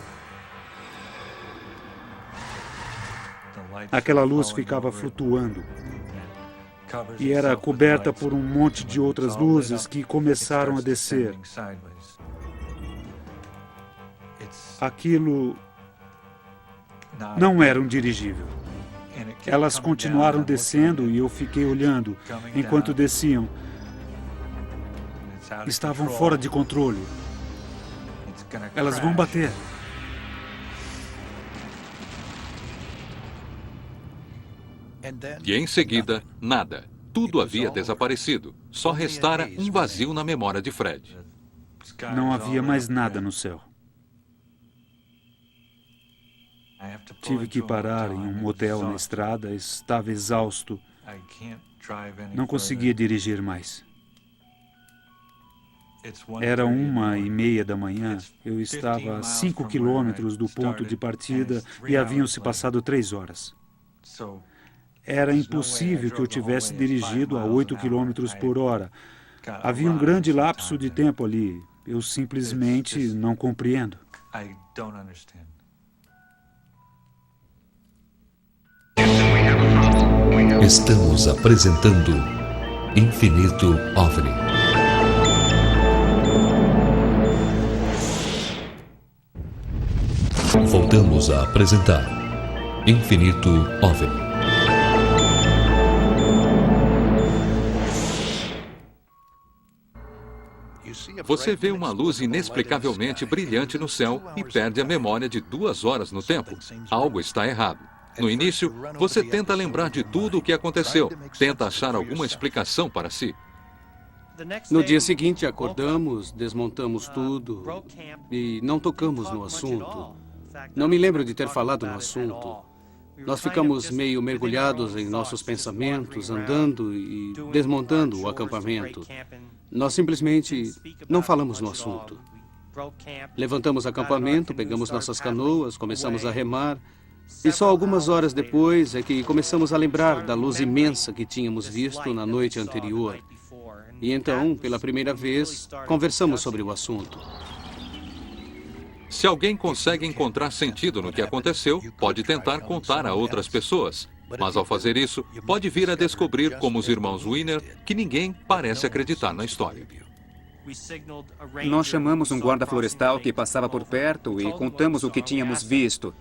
Aquela luz ficava flutuando e era coberta por um monte de outras luzes que começaram a descer. Aquilo não era um dirigível. Elas continuaram descendo e eu fiquei olhando enquanto desciam. Estavam fora de controle. Elas vão bater. E em seguida, nada. Tudo havia desaparecido. Só restara um vazio na memória de Fred. Não havia mais nada no céu. Tive que parar em um motel na estrada, estava exausto. Não conseguia dirigir mais. Era 1h30 da manhã. Eu estava a 5 quilômetros do ponto de partida e haviam-se passado 3 horas. Era impossível que eu tivesse dirigido a 8 quilômetros por hora. Havia um grande lapso de tempo ali. Eu simplesmente não compreendo. Estamos apresentando Infinito OVNI. Voltamos a apresentar Infinito OVNI. Você vê uma luz inexplicavelmente brilhante no céu e perde a memória de 2 horas no tempo. Algo está errado. No início, você tenta lembrar de tudo o que aconteceu, tenta achar alguma explicação para si. No dia seguinte, acordamos, desmontamos tudo e não tocamos no assunto. Não me lembro de ter falado no assunto. Nós ficamos meio mergulhados em nossos pensamentos, andando e desmontando o acampamento. Nós simplesmente não falamos no assunto. Levantamos acampamento, pegamos nossas canoas, começamos a remar. E só algumas horas depois é que começamos a lembrar da luz imensa que tínhamos visto na noite anterior. E então, pela primeira vez, conversamos sobre o assunto. Se alguém consegue encontrar sentido no que aconteceu, pode tentar contar a outras pessoas. Mas ao fazer isso, pode vir a descobrir, como os irmãos Weiner, que ninguém parece acreditar na história. Nós chamamos um guarda florestal que passava por perto e contamos o que tínhamos visto.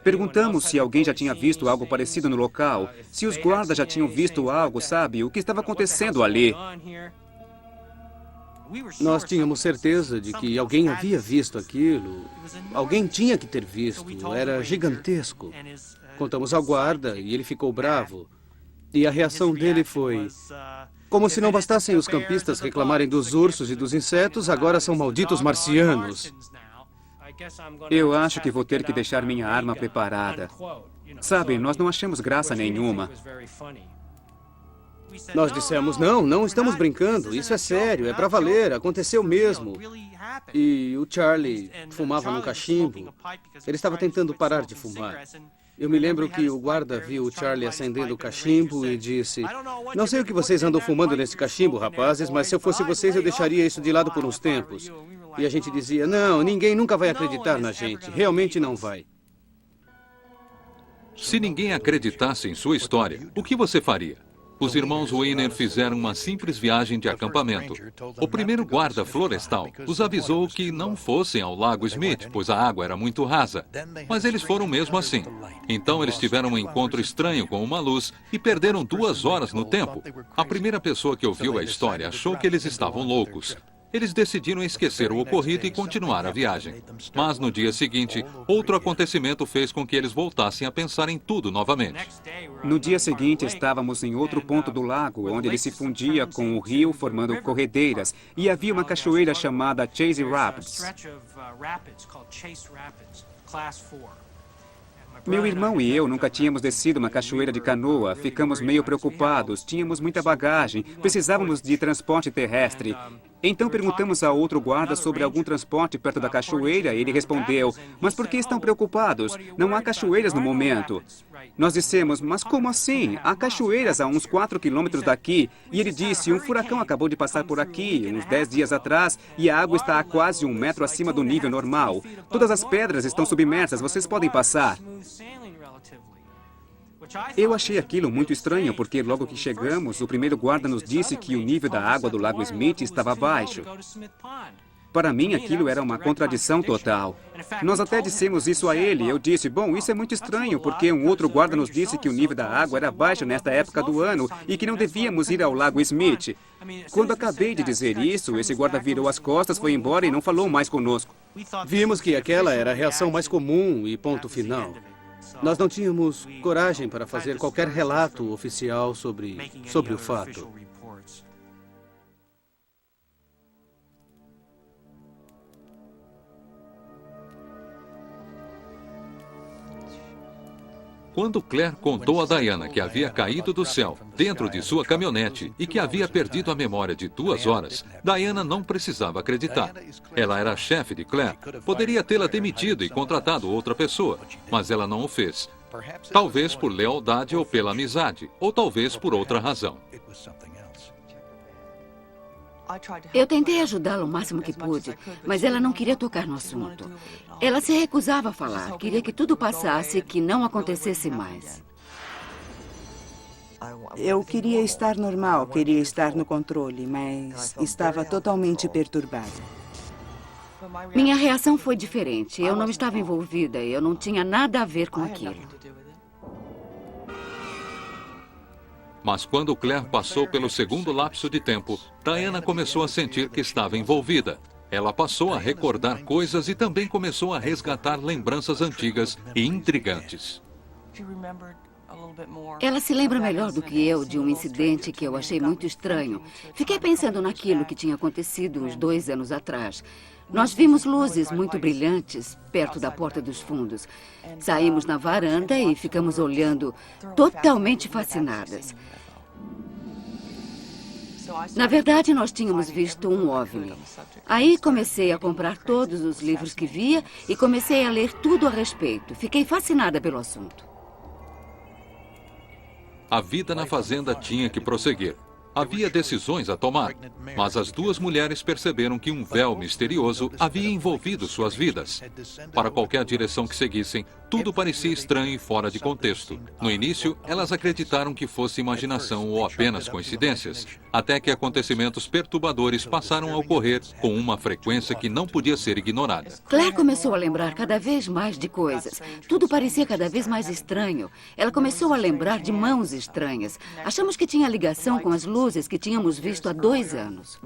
Perguntamos se alguém já tinha visto algo parecido no local, se os guardas já tinham visto algo, sabe, o que estava acontecendo ali. Nós tínhamos certeza de que alguém havia visto aquilo. Alguém tinha que ter visto. Era gigantesco. Contamos ao guarda e ele ficou bravo. E a reação dele foi: como se não bastassem os campistas reclamarem dos ursos e dos insetos, agora são malditos marcianos. Eu acho que vou ter que deixar minha arma preparada. Sabe, nós não achamos graça nenhuma. Nós dissemos, não estamos brincando, isso é sério, é pra valer, aconteceu mesmo. E o Charlie fumava num cachimbo. Ele estava tentando parar de fumar. Eu me lembro que o guarda viu o Charlie acendendo o cachimbo e disse: não sei o que vocês andam fumando nesse cachimbo, rapazes, mas se eu fosse vocês, eu deixaria isso de lado por uns tempos. E a gente dizia: não, ninguém nunca vai acreditar na gente, realmente não vai. Se ninguém acreditasse em sua história, o que você faria? Os irmãos Weiner fizeram uma simples viagem de acampamento. O primeiro guarda florestal os avisou que não fossem ao Lago Smith, pois a água era muito rasa. Mas eles foram mesmo assim. Então eles tiveram um encontro estranho com uma luz e perderam 2 horas no tempo. A primeira pessoa que ouviu a história achou que eles estavam loucos. Eles decidiram esquecer o ocorrido e continuar a viagem. Mas no dia seguinte, outro acontecimento fez com que eles voltassem a pensar em tudo novamente. No dia seguinte, estávamos em outro ponto do lago, onde ele se fundia com o rio, formando corredeiras, e havia uma cachoeira chamada Chase Rapids. Meu irmão e eu nunca tínhamos descido uma cachoeira de canoa. Ficamos meio preocupados, tínhamos muita bagagem, precisávamos de transporte terrestre. Então perguntamos a outro guarda sobre algum transporte perto da cachoeira e ele respondeu, mas por que estão preocupados? Não há cachoeiras no momento. Nós dissemos, mas como assim? Há cachoeiras a uns 4 quilômetros daqui. E ele disse, um furacão acabou de passar por aqui, uns 10 dias atrás, e a água está a quase 1 metro acima do nível normal. Todas as pedras estão submersas, vocês podem passar. Eu achei aquilo muito estranho, porque logo que chegamos, o primeiro guarda nos disse que o nível da água do Lago Smith estava baixo. Para mim, aquilo era uma contradição total. Nós até dissemos isso a ele. Eu disse, bom, isso é muito estranho, porque um outro guarda nos disse que o nível da água era baixo nesta época do ano e que não devíamos ir ao Lago Smith. Quando acabei de dizer isso, esse guarda virou as costas, foi embora e não falou mais conosco. Vimos que aquela era a reação mais comum e ponto final. Nós não tínhamos coragem para fazer qualquer relato oficial sobre o fato. Quando Claire contou a Diana que havia caído do céu dentro de sua caminhonete e que havia perdido a memória de 2 horas, Diana não precisava acreditar. Ela era a chefe de Claire, poderia tê-la demitido e contratado outra pessoa, mas ela não o fez. Talvez por lealdade ou pela amizade, ou talvez por outra razão. Eu tentei ajudá-la o máximo que pude, mas ela não queria tocar no assunto. Ela se recusava a falar, queria que tudo passasse e que não acontecesse mais. Eu queria estar normal, queria estar no controle, mas estava totalmente perturbada. Minha reação foi diferente. Eu não estava envolvida, eu não tinha nada a ver com aquilo. Mas quando Claire passou pelo segundo lapso de tempo, Diana começou a sentir que estava envolvida. Ela passou a recordar coisas e também começou a resgatar lembranças antigas e intrigantes. Ela se lembra melhor do que eu de um incidente que eu achei muito estranho. Fiquei pensando naquilo que tinha acontecido uns 2 anos atrás. Nós vimos luzes muito brilhantes perto da porta dos fundos. Saímos na varanda e ficamos olhando, totalmente fascinadas. Na verdade, nós tínhamos visto um OVNI. Aí comecei a comprar todos os livros que via e comecei a ler tudo a respeito. Fiquei fascinada pelo assunto. A vida na fazenda tinha que prosseguir. Havia decisões a tomar, mas as 2 mulheres perceberam que um véu misterioso havia envolvido suas vidas. Para qualquer direção que seguissem, tudo parecia estranho e fora de contexto. No início, elas acreditaram que fosse imaginação ou apenas coincidências, até que acontecimentos perturbadores passaram a ocorrer com uma frequência que não podia ser ignorada. Claire começou a lembrar cada vez mais de coisas. Tudo parecia cada vez mais estranho. Ela começou a lembrar de mãos estranhas. Achamos que tinha ligação com as luzes que tínhamos visto há 2 anos.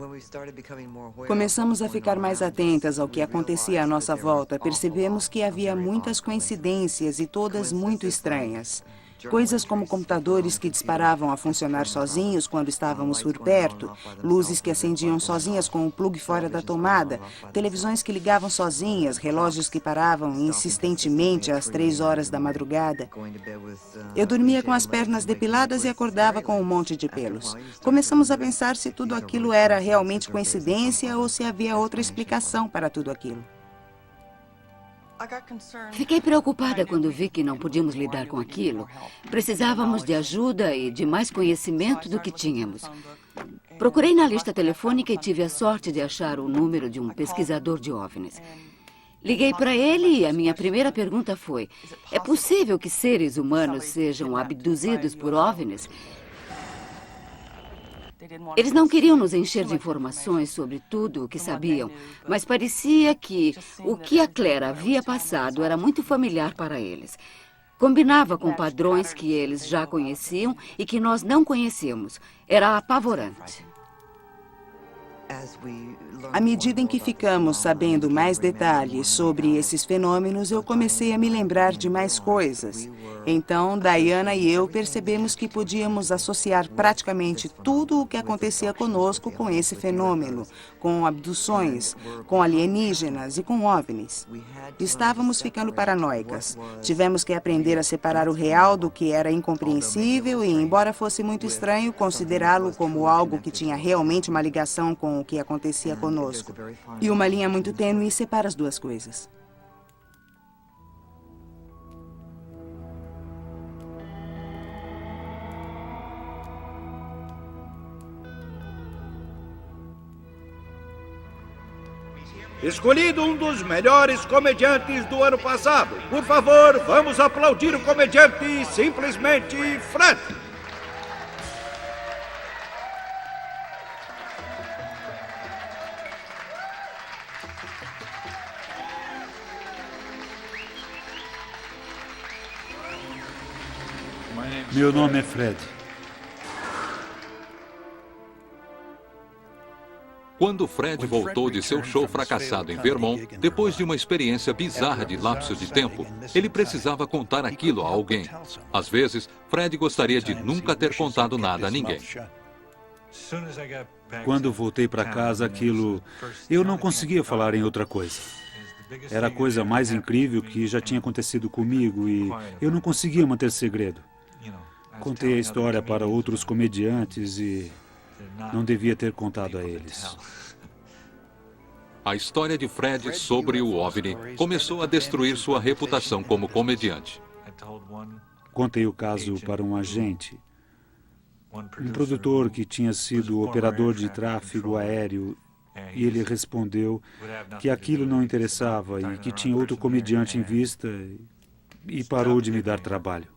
Começamos a ficar mais atentas ao que acontecia à nossa volta. Percebemos que havia muitas coincidências e todas muito estranhas. Coisas como computadores que disparavam a funcionar sozinhos quando estávamos por perto, luzes que acendiam sozinhas com o plug fora da tomada, televisões que ligavam sozinhas, relógios que paravam insistentemente às 3 horas da madrugada. Eu dormia com as pernas depiladas e acordava com um monte de pelos. Começamos a pensar se tudo aquilo era realmente coincidência ou se havia outra explicação para tudo aquilo. Fiquei preocupada quando vi que não podíamos lidar com aquilo. Precisávamos de ajuda e de mais conhecimento do que tínhamos. Procurei na lista telefônica e tive a sorte de achar o número de um pesquisador de OVNIs. Liguei para ele e a minha primeira pergunta foi: é possível que seres humanos sejam abduzidos por OVNIs? Eles não queriam nos encher de informações sobre tudo o que sabiam, mas parecia que o que a Claire havia passado era muito familiar para eles. Combinava com padrões que eles já conheciam e que nós não conhecíamos. Era apavorante. À medida em que ficamos sabendo mais detalhes sobre esses fenômenos, eu comecei a me lembrar de mais coisas. Então, Diana e eu percebemos que podíamos associar praticamente tudo o que acontecia conosco com esse fenômeno, com abduções, com alienígenas e com OVNIs. Estávamos ficando paranoicas. Tivemos que aprender a separar o real do que era incompreensível e, embora fosse muito estranho, considerá-lo como algo que tinha realmente uma ligação com o que acontecia conosco. E uma linha muito tênue separa as duas coisas. Escolhido um dos melhores comediantes do ano passado. Por favor, vamos aplaudir o comediante simplesmente Fred. Meu nome é Fred. Quando Fred voltou de seu show fracassado em Vermont, depois de uma experiência bizarra de lapso de tempo, ele precisava contar aquilo a alguém. Às vezes, Fred gostaria de nunca ter contado nada a ninguém. Quando voltei para casa, eu não conseguia falar em outra coisa. Era a coisa mais incrível que já tinha acontecido comigo e eu não conseguia manter segredo. Contei a história para outros comediantes e não devia ter contado a eles. A história de Fred sobre o OVNI começou a destruir sua reputação como comediante. Contei o caso para um agente, um produtor que tinha sido operador de tráfego aéreo, e ele respondeu que aquilo não interessava e que tinha outro comediante em vista e parou de me dar trabalho.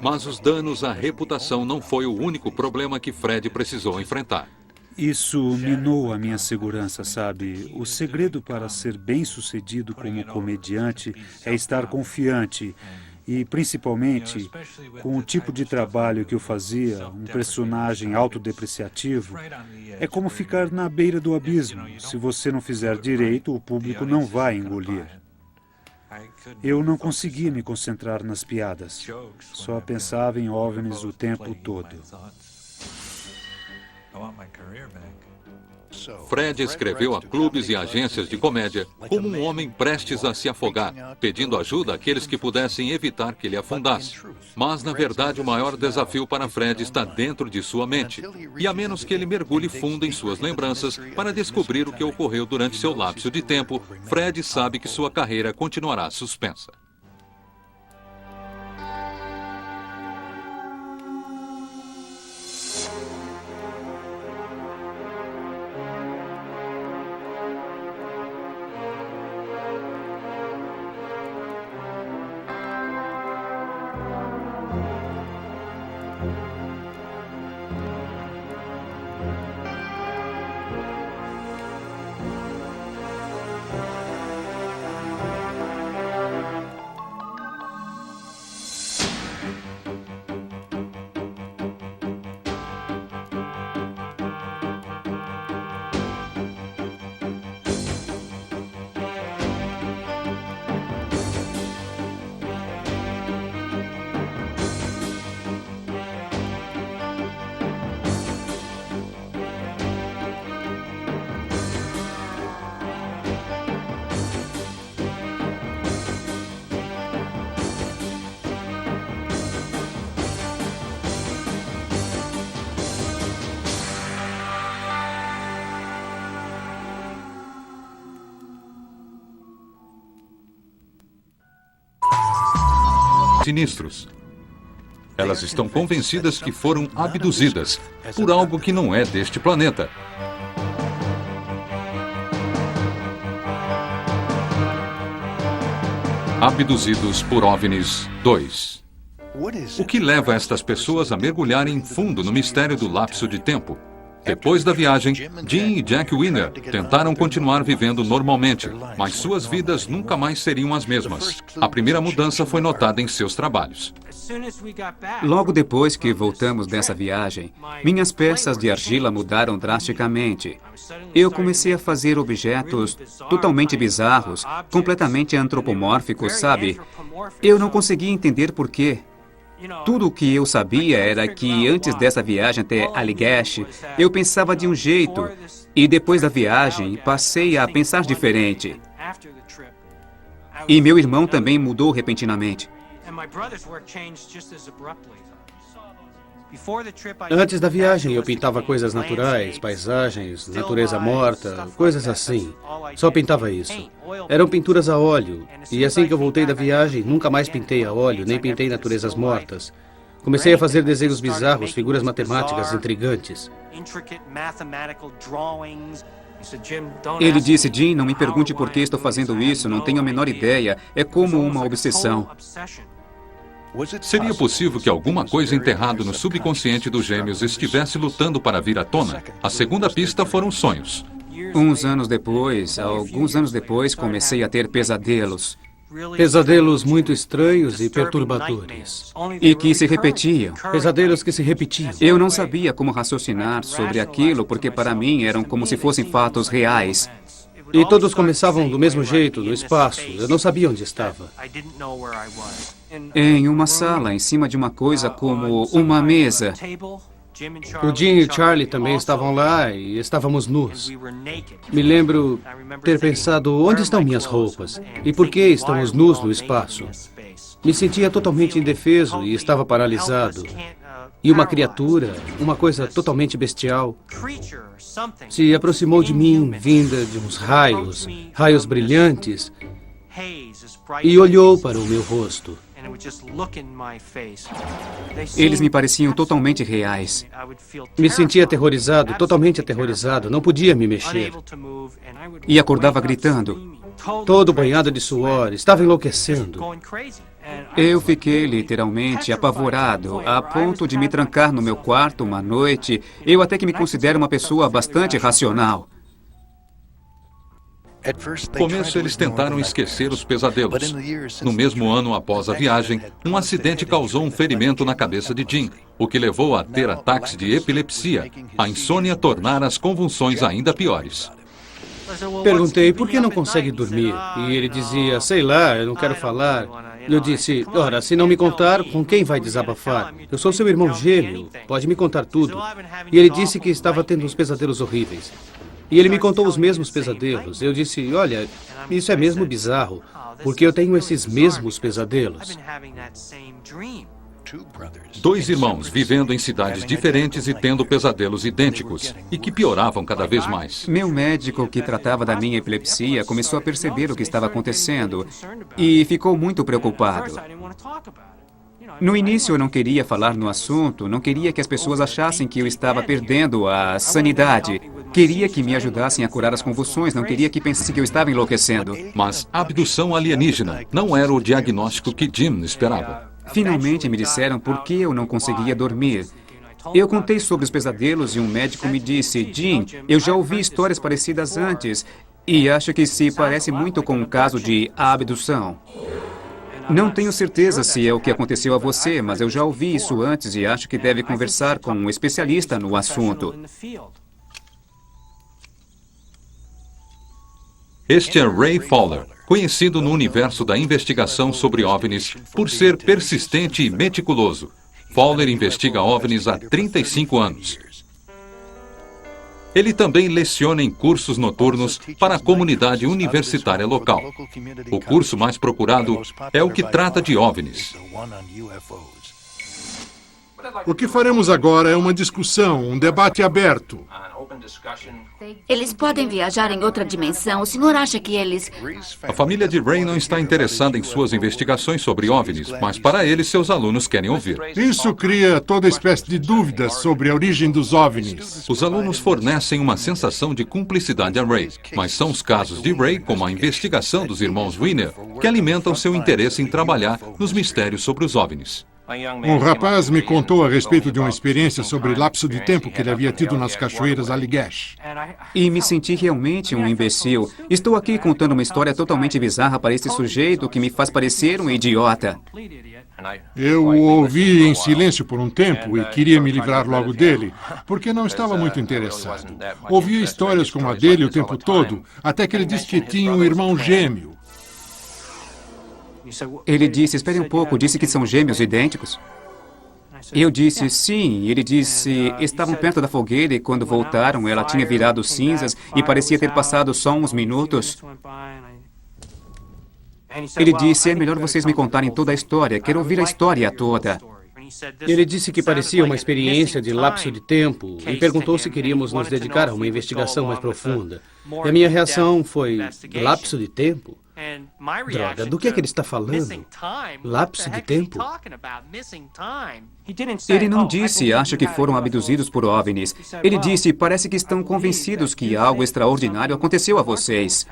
Mas os danos à reputação não foi o único problema que Fred precisou enfrentar. Isso minou a minha segurança, sabe? O segredo para ser bem-sucedido como comediante é estar confiante e, principalmente, com o tipo de trabalho que eu fazia, um personagem autodepreciativo, é como ficar na beira do abismo. Se você não fizer direito, o público não vai engolir. Eu não conseguia me concentrar nas piadas. Só pensava em OVNIs o tempo todo. Fred escreveu a clubes e agências de comédia como um homem prestes a se afogar, pedindo ajuda àqueles que pudessem evitar que ele afundasse. Mas, na verdade, o maior desafio para Fred está dentro de sua mente. E a menos que ele mergulhe fundo em suas lembranças para descobrir o que ocorreu durante seu lapso de tempo, Fred sabe que sua carreira continuará suspensa. Sinistros. Elas estão convencidas que foram abduzidas por algo que não é deste planeta. Abduzidos por OVNIs 2. O que leva estas pessoas a mergulharem fundo no mistério do lapso de tempo? Depois da viagem, Jim e Jack Wiener tentaram continuar vivendo normalmente, mas suas vidas nunca mais seriam as mesmas. A primeira mudança foi notada em seus trabalhos. Logo depois que voltamos dessa viagem, minhas peças de argila mudaram drasticamente. Eu comecei a fazer objetos totalmente bizarros, completamente antropomórficos, sabe? Eu não conseguia entender por quê. Tudo o que eu sabia era que antes dessa viagem até Allagash, eu pensava de um jeito, e depois da viagem passei a pensar diferente. E meu irmão também mudou repentinamente. Antes da viagem, eu pintava coisas naturais, paisagens, natureza morta, coisas assim. Só pintava isso. Eram pinturas a óleo. E assim que eu voltei da viagem, nunca mais pintei a óleo, nem pintei naturezas mortas. Comecei a fazer desenhos bizarros, figuras matemáticas intrigantes. Ele disse, Jim, não me pergunte por que estou fazendo isso, não tenho a menor ideia. É como uma obsessão. Seria possível que alguma coisa enterrada no subconsciente dos gêmeos estivesse lutando para vir à tona? A segunda pista foram sonhos. Alguns anos depois, comecei a ter pesadelos. Pesadelos muito estranhos e perturbadores. E que se repetiam. Pesadelos que se repetiam. Eu não sabia como raciocinar sobre aquilo, porque para mim eram como se fossem fatos reais. E todos começavam do mesmo jeito, no espaço. Eu não sabia onde estava. Em uma sala, em cima de uma coisa como uma mesa. O Jim e o Charlie também estavam lá e estávamos nus. Me lembro ter pensado, onde estão minhas roupas? E por que estamos nus no espaço? Me sentia totalmente indefeso e estava paralisado. E uma criatura, uma coisa totalmente bestial, se aproximou de mim, vinda de uns raios, raios brilhantes, e olhou para o meu rosto. Eles me pareciam totalmente reais. Me sentia aterrorizado, totalmente aterrorizado, não podia me mexer. E acordava gritando. Todo banhado de suor, estava enlouquecendo. Eu fiquei literalmente apavorado, a ponto de me trancar no meu quarto uma noite. Eu até que me considero uma pessoa bastante racional. No começo, eles tentaram esquecer os pesadelos. No mesmo ano após a viagem, um acidente causou um ferimento na cabeça de Jim, o que levou a ter ataques de epilepsia. A insônia tornara as convulsões ainda piores. Perguntei, por que não consegue dormir? E ele dizia, sei lá, eu não quero falar. Eu disse, ora, se não me contar, com quem vai desabafar? Eu sou seu irmão gêmeo, pode me contar tudo. E ele disse que estava tendo uns pesadelos horríveis. E ele me contou os mesmos pesadelos. Eu disse, olha, isso é mesmo bizarro, porque eu tenho esses mesmos pesadelos. Dois irmãos vivendo em cidades diferentes e tendo pesadelos idênticos, e que pioravam cada vez mais. Meu médico, que tratava da minha epilepsia, começou a perceber o que estava acontecendo e ficou muito preocupado. No início eu não queria falar no assunto, não queria que as pessoas achassem que eu estava perdendo a sanidade. Queria que me ajudassem a curar as convulsões, não queria que pensassem que eu estava enlouquecendo. Mas abdução alienígena não era o diagnóstico que Jim esperava. Finalmente me disseram por que eu não conseguia dormir. Eu contei sobre os pesadelos e um médico me disse, Jim, eu já ouvi histórias parecidas antes e acho que se parece muito com um caso de abdução. Não tenho certeza se é o que aconteceu a você, mas eu já ouvi isso antes e acho que deve conversar com um especialista no assunto. Este é Ray Fowler, conhecido no universo da investigação sobre OVNIs por ser persistente e meticuloso. Fowler investiga OVNIs há 35 anos. Ele também leciona em cursos noturnos para a comunidade universitária local. O curso mais procurado é o que trata de OVNIs. O que faremos agora é uma discussão, um debate aberto. Eles podem viajar em outra dimensão. O senhor acha que eles... A família de Ray não está interessada em suas investigações sobre OVNIs, mas para eles, seus alunos querem ouvir. Isso cria toda espécie de dúvidas sobre a origem dos OVNIs. Os alunos fornecem uma sensação de cumplicidade a Ray, mas são os casos de Ray, como a investigação dos irmãos Wiener, que alimentam seu interesse em trabalhar nos mistérios sobre os OVNIs. Um rapaz me contou a respeito de uma experiência sobre lapso de tempo que ele havia tido nas cachoeiras Allagash. E me senti realmente um imbecil. Estou aqui contando uma história totalmente bizarra para esse sujeito que me faz parecer um idiota. Eu o ouvi em silêncio por um tempo e queria me livrar logo dele, porque não estava muito interessado. Ouvia histórias como a dele o tempo todo, até que ele disse que tinha um irmão gêmeo. Ele disse, espere um pouco, disse que são gêmeos idênticos? Eu disse, sim. Ele disse, estavam perto da fogueira e quando voltaram ela tinha virado cinzas e parecia ter passado só uns minutos. Ele disse, é melhor vocês me contarem toda a história, quero ouvir a história toda. Ele disse que parecia uma experiência de lapso de tempo e perguntou se queríamos nos dedicar a uma investigação mais profunda. E a minha reação foi, lapso de tempo? Droga, do que é que ele está falando? Lapso de tempo? Ele não disse, acho que foram abduzidos por OVNIs. Ele disse, parece que estão convencidos que algo extraordinário aconteceu a vocês.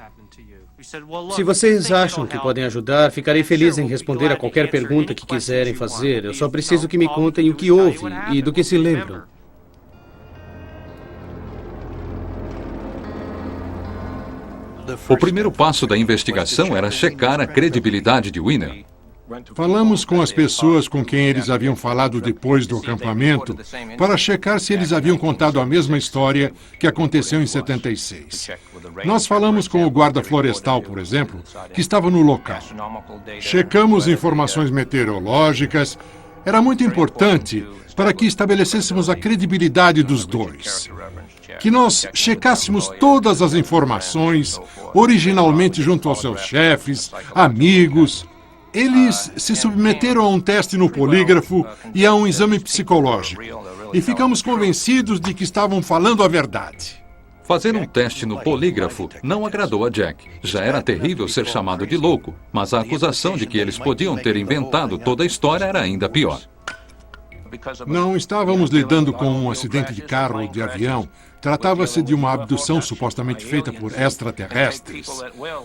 Se vocês acham que podem ajudar, ficarei feliz em responder a qualquer pergunta que quiserem fazer. Eu só preciso que me contem o que houve e do que se lembram. O primeiro passo da investigação era checar a credibilidade de Winner. Falamos com as pessoas com quem eles haviam falado depois do acampamento para checar se eles haviam contado a mesma história que aconteceu em 76. Nós falamos com o guarda florestal, por exemplo, que estava no local. Checamos informações meteorológicas. Era muito importante para que estabelecêssemos a credibilidade dos dois. Que nós checássemos todas as informações, originalmente junto aos seus chefes, amigos. Eles se submeteram a um teste no polígrafo e a um exame psicológico. E ficamos convencidos de que estavam falando a verdade. Fazer um teste no polígrafo não agradou a Jack. Já era terrível ser chamado de louco, mas a acusação de que eles podiam ter inventado toda a história era ainda pior. Não estávamos lidando com um acidente de carro ou de avião. Tratava-se de uma abdução supostamente feita por extraterrestres.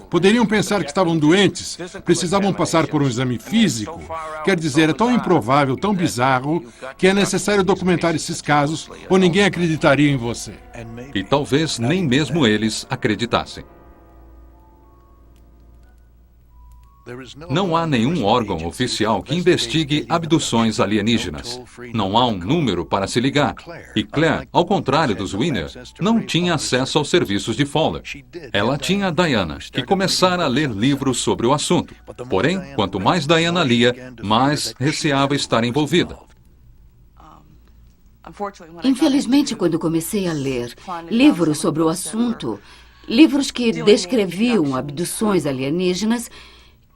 Poderiam pensar que estavam doentes, precisavam passar por um exame físico. Quer dizer, é tão improvável, tão bizarro, que é necessário documentar esses casos ou ninguém acreditaria em você. E talvez nem mesmo eles acreditassem. Não há nenhum órgão oficial que investigue abduções alienígenas. Não há um número para se ligar. E Claire, ao contrário dos Winner, não tinha acesso aos serviços de Fowler. Ela tinha a Diana, que começara a ler livros sobre o assunto. Porém, quanto mais Diana lia, mais receava estar envolvida. Infelizmente, quando comecei a ler livros sobre o assunto, livros que descreviam abduções alienígenas,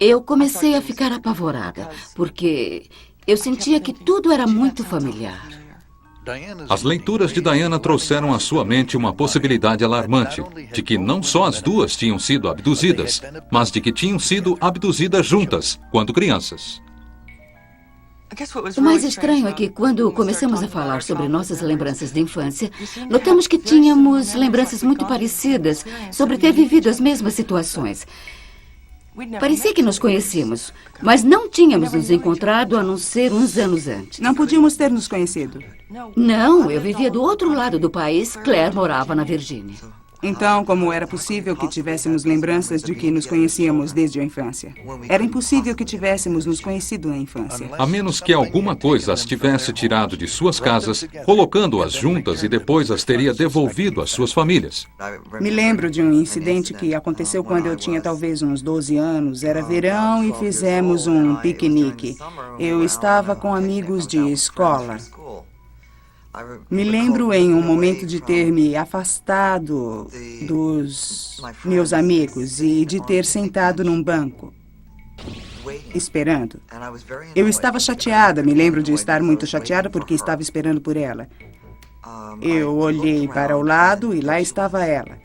eu comecei a ficar apavorada, porque eu sentia que tudo era muito familiar. As leituras de Diana trouxeram à sua mente uma possibilidade alarmante, de que não só as duas tinham sido abduzidas, mas de que tinham sido abduzidas juntas, quando crianças. O mais estranho é que, quando começamos a falar sobre nossas lembranças de infância, notamos que tínhamos lembranças muito parecidas sobre ter vivido as mesmas situações. Parecia que nos conhecíamos, mas não tínhamos nos encontrado a não ser uns anos antes. Não podíamos ter nos conhecido. Não, eu vivia do outro lado do país. Claire morava na Virgínia. Então, como era possível que tivéssemos lembranças de que nos conhecíamos desde a infância? Era impossível que tivéssemos nos conhecido na infância. A menos que alguma coisa as tivesse tirado de suas casas, colocando-as juntas e depois as teria devolvido às suas famílias. Me lembro de um incidente que aconteceu quando eu tinha talvez uns 12 anos. Era verão e fizemos um piquenique. Eu estava com amigos de escola. Me lembro em um momento de ter me afastado dos meus amigos e de ter sentado num banco, esperando. Eu estava chateada, me lembro de estar muito chateada porque estava esperando por ela. Eu olhei para o lado e lá estava ela.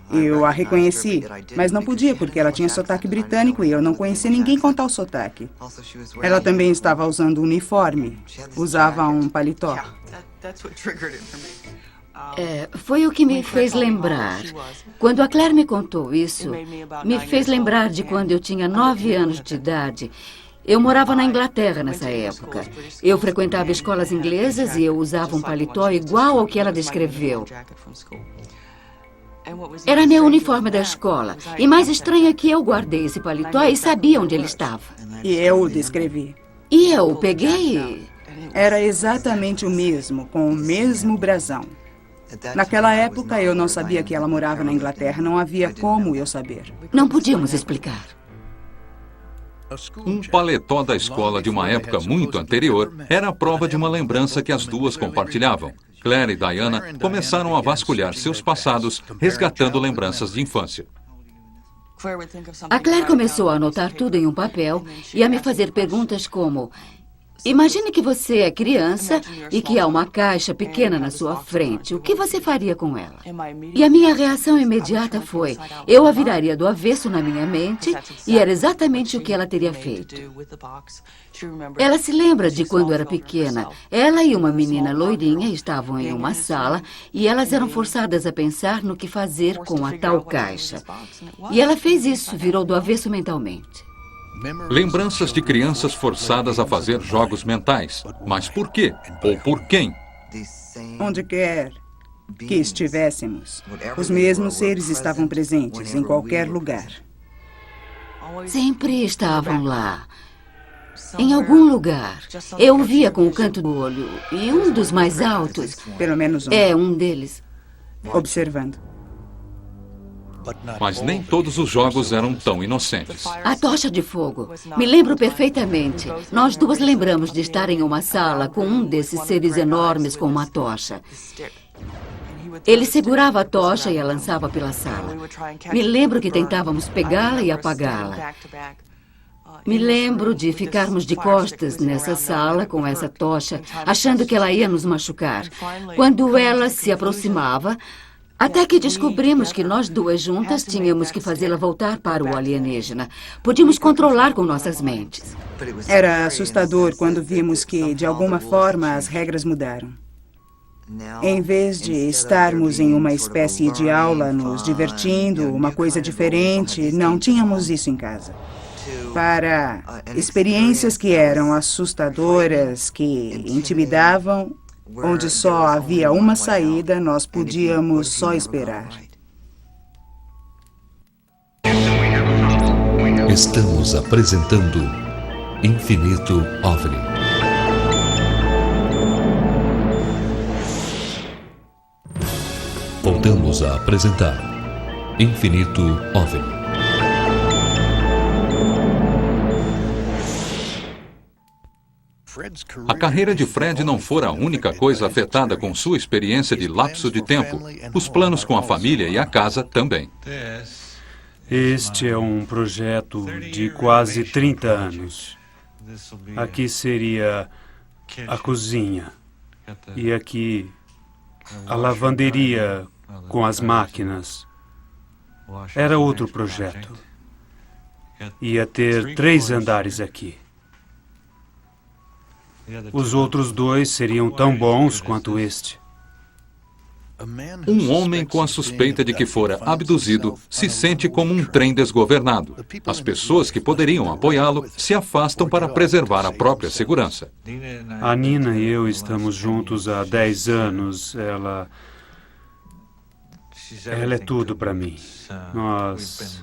Eu a reconheci, mas não podia porque ela tinha sotaque britânico e eu não conhecia ninguém com tal sotaque. Ela também estava usando um uniforme, usava um paletó. Foi o que me fez lembrar. Quando a Claire me contou isso, me fez lembrar de quando eu tinha 9 anos de idade Eu morava na Inglaterra nessa época. Eu frequentava escolas inglesas e eu usava um paletó igual ao que ela descreveu. Era meu uniforme da escola. E mais estranho é que eu guardei esse paletó e sabia onde ele estava. E eu o descrevi. E eu peguei... Era exatamente o mesmo, com o mesmo brasão. Naquela época, eu não sabia que ela morava na Inglaterra. Não havia como eu saber. Não podíamos explicar. Um paletó da escola de uma época muito anterior era a prova de uma lembrança que as duas compartilhavam. Claire e Diana começaram a vasculhar seus passados, resgatando lembranças de infância. A Claire começou a anotar tudo em um papel e a me fazer perguntas como... Imagine que você é criança e que há uma caixa pequena na sua frente. O que você faria com ela? E a minha reação imediata foi, eu a viraria do avesso na minha mente e era exatamente o que ela teria feito. Ela se lembra de quando era pequena. Ela e uma menina loirinha estavam em uma sala e elas eram forçadas a pensar no que fazer com a tal caixa. E ela fez isso, virou do avesso mentalmente. Lembranças de crianças forçadas a fazer jogos mentais. Mas por quê? Ou por quem? Onde quer que estivéssemos, os mesmos seres estavam presentes em qualquer lugar. Sempre estavam lá. Em algum lugar. Eu o via com o canto do olho. E um dos mais altos... Pelo menos um. É, um deles. Observando. Mas nem todos os jogos eram tão inocentes. A tocha de fogo. Me lembro perfeitamente. Nós duas lembramos de estar em uma sala com um desses seres enormes com uma tocha. Ele segurava a tocha e a lançava pela sala. Me lembro que tentávamos pegá-la e apagá-la. Me lembro de ficarmos de costas nessa sala com essa tocha, achando que ela ia nos machucar. Quando ela se aproximava... Até que descobrimos que nós duas juntas tínhamos que fazê-la voltar para o alienígena. Podíamos controlar com nossas mentes. Era assustador quando vimos que, de alguma forma, as regras mudaram. Em vez de estarmos em uma espécie de aula, nos divertindo, uma coisa diferente, não tínhamos isso em casa. Para experiências que eram assustadoras, que intimidavam... Onde só havia uma saída, nós podíamos só esperar. Estamos apresentando Infinito OVNI. Voltamos a apresentar Infinito OVNI. A carreira de Fred não fora a única coisa afetada com sua experiência de lapso de tempo. Os planos com a família e a casa também. Este é um projeto de quase 30 anos. Aqui seria a cozinha. E aqui a lavanderia com as máquinas. Era outro projeto. Ia ter 3 andares aqui. Os outros 2 seriam tão bons quanto este. Um homem com a suspeita de que fora abduzido se sente como um trem desgovernado. As pessoas que poderiam apoiá-lo se afastam para preservar a própria segurança. A Nina e eu estamos juntos há 10 anos. Ela é tudo para mim. Nós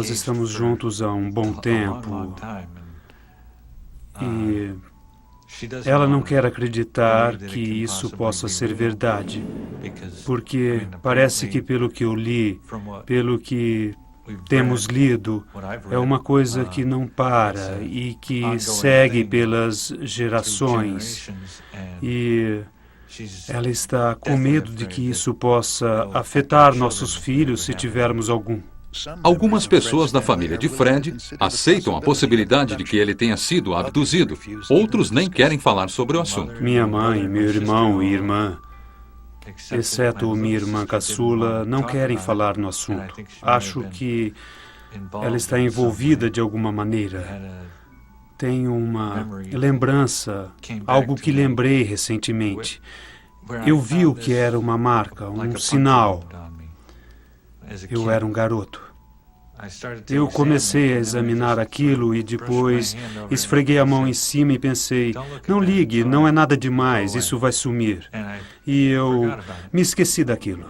estamos juntos há um bom tempo. E ela não quer acreditar que isso possa ser verdade, porque parece que pelo que eu li, pelo que temos lido, é uma coisa que não para e que segue pelas gerações. E ela está com medo de que isso possa afetar nossos filhos se tivermos algum. Algumas pessoas da família de Fred aceitam a possibilidade de que ele tenha sido abduzido. Outros nem querem falar sobre o assunto. Minha mãe, meu irmão e irmã, exceto minha irmã caçula, não querem falar no assunto. Acho que ela está envolvida de alguma maneira. Tenho uma lembrança, algo que lembrei recentemente. Eu vi o que era uma marca, um sinal. Eu era um garoto. Eu comecei a examinar aquilo e depois esfreguei a mão em cima e pensei, não ligue, não é nada demais, isso vai sumir. E eu me esqueci daquilo.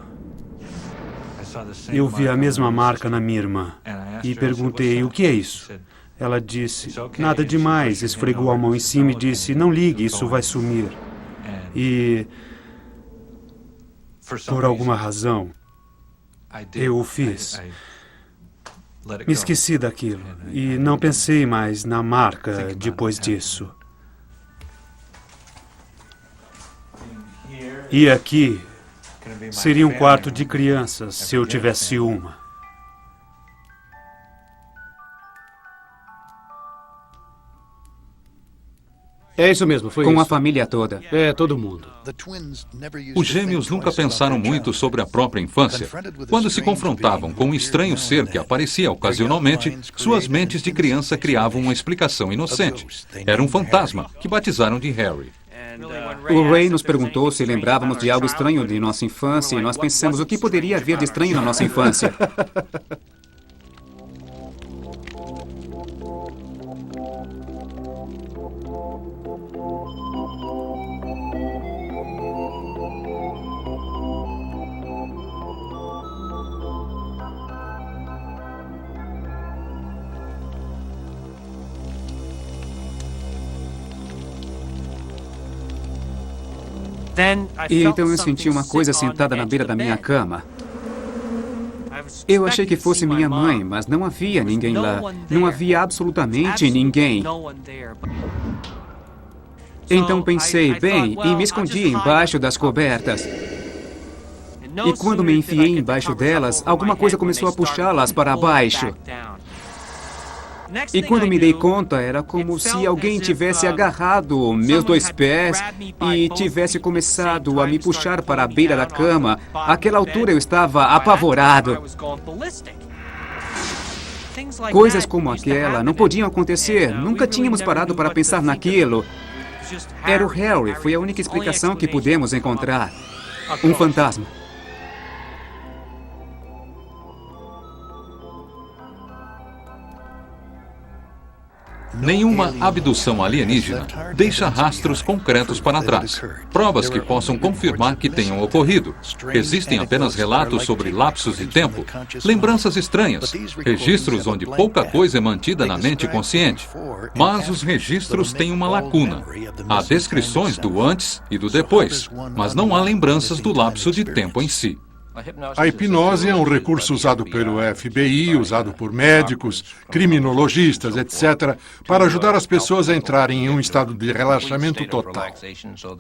Eu vi a mesma marca na minha irmã e perguntei, o que é isso? Ela disse, nada demais, esfregou a mão em cima e disse, não ligue, isso vai sumir. E, por alguma razão, eu o fiz. Me esqueci daquilo e não pensei mais na marca depois disso. E aqui seria um quarto de crianças se eu tivesse uma. É isso mesmo, foi Com isso. a família toda. É, todo mundo. Os gêmeos nunca pensaram muito sobre a própria infância. Quando se confrontavam com um estranho ser que aparecia ocasionalmente, suas mentes de criança criavam uma explicação inocente. Era um fantasma, que batizaram de Harry. O Ray nos perguntou se lembrávamos de algo estranho de nossa infância e nós pensamos o que poderia haver de estranho na nossa infância. E então eu senti uma coisa sentada na beira da minha cama. Eu achei que fosse minha mãe, mas não havia ninguém lá. Não havia absolutamente ninguém. Então pensei, bem, e me escondi embaixo das cobertas. E quando me enfiei embaixo delas, alguma coisa começou a puxá-las para baixo. E quando me dei conta, era como se alguém tivesse agarrado meus dois pés e tivesse começado a me puxar para a beira da cama. Àquela altura eu estava apavorado. Coisas como aquela não podiam acontecer. Nunca tínhamos parado para pensar naquilo. Era o Harry, foi a única explicação que pudemos encontrar. Um fantasma. Nenhuma abdução alienígena deixa rastros concretos para trás, provas que possam confirmar que tenham ocorrido. Existem apenas relatos sobre lapsos de tempo, lembranças estranhas, registros onde pouca coisa é mantida na mente consciente. Mas os registros têm uma lacuna. Há descrições do antes e do depois, mas não há lembranças do lapso de tempo em si. A hipnose é um recurso usado pelo FBI, usado por médicos, criminologistas, etc., para ajudar as pessoas a entrarem em um estado de relaxamento total,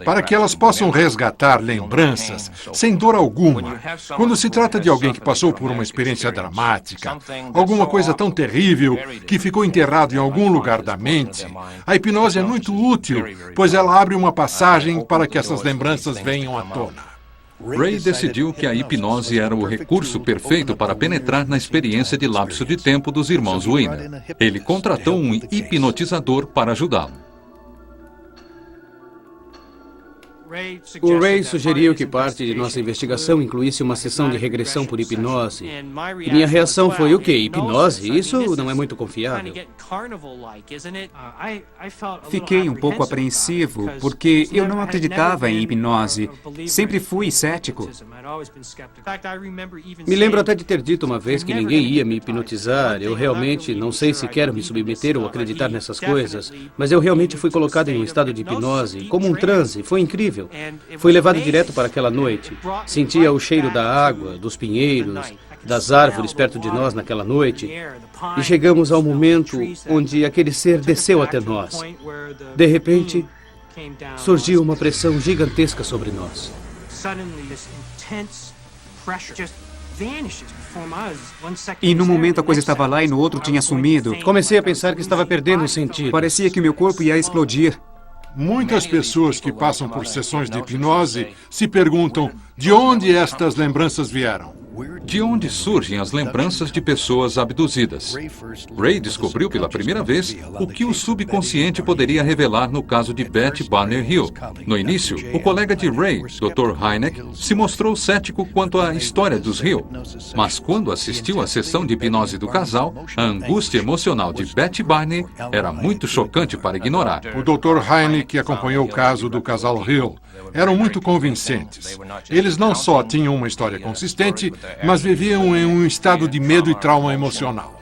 para que elas possam resgatar lembranças sem dor alguma. Quando se trata de alguém que passou por uma experiência dramática, alguma coisa tão terrível que ficou enterrado em algum lugar da mente, a hipnose é muito útil, pois ela abre uma passagem para que essas lembranças venham à tona. Ray decidiu que a hipnose era o recurso perfeito para penetrar na experiência de lapso de tempo dos irmãos Weiner. Ele contratou um hipnotizador para ajudá-lo. O Ray sugeriu que parte de nossa investigação incluísse uma sessão de regressão por hipnose. E minha reação foi, o quê? Hipnose? Isso não é muito confiável. Fiquei um pouco apreensivo, porque eu não acreditava em hipnose. Sempre fui cético. Me lembro até de ter dito uma vez que ninguém ia me hipnotizar. Eu realmente não sei se quero me submeter ou acreditar nessas coisas, mas eu realmente fui colocado em um estado de hipnose, como um transe. Foi incrível. Fui levado direto para aquela noite. Sentia o cheiro da água, dos pinheiros, das árvores perto de nós naquela noite. E chegamos ao momento onde aquele ser desceu até nós. De repente, surgiu uma pressão gigantesca sobre nós. E no momento a coisa estava lá e no outro tinha sumido. Comecei a pensar que estava perdendo o sentido. Parecia que meu corpo ia explodir. Muitas pessoas que passam por sessões de hipnose se perguntam, De onde estas lembranças vieram? De onde surgem as lembranças de pessoas abduzidas? Ray descobriu pela primeira vez o que o subconsciente poderia revelar no caso de Betty Barney Hill. No início, o colega de Ray, Dr. Hynek, se mostrou cético quanto à história dos Hill. Mas quando assistiu à sessão de hipnose do casal, a angústia emocional de Betty Barney era muito chocante para ignorar. O Dr. Hynek, que acompanhou o caso do casal Hill, eram muito convincentes. Eles não só tinham uma história consistente, mas viviam em um estado de medo e trauma emocional.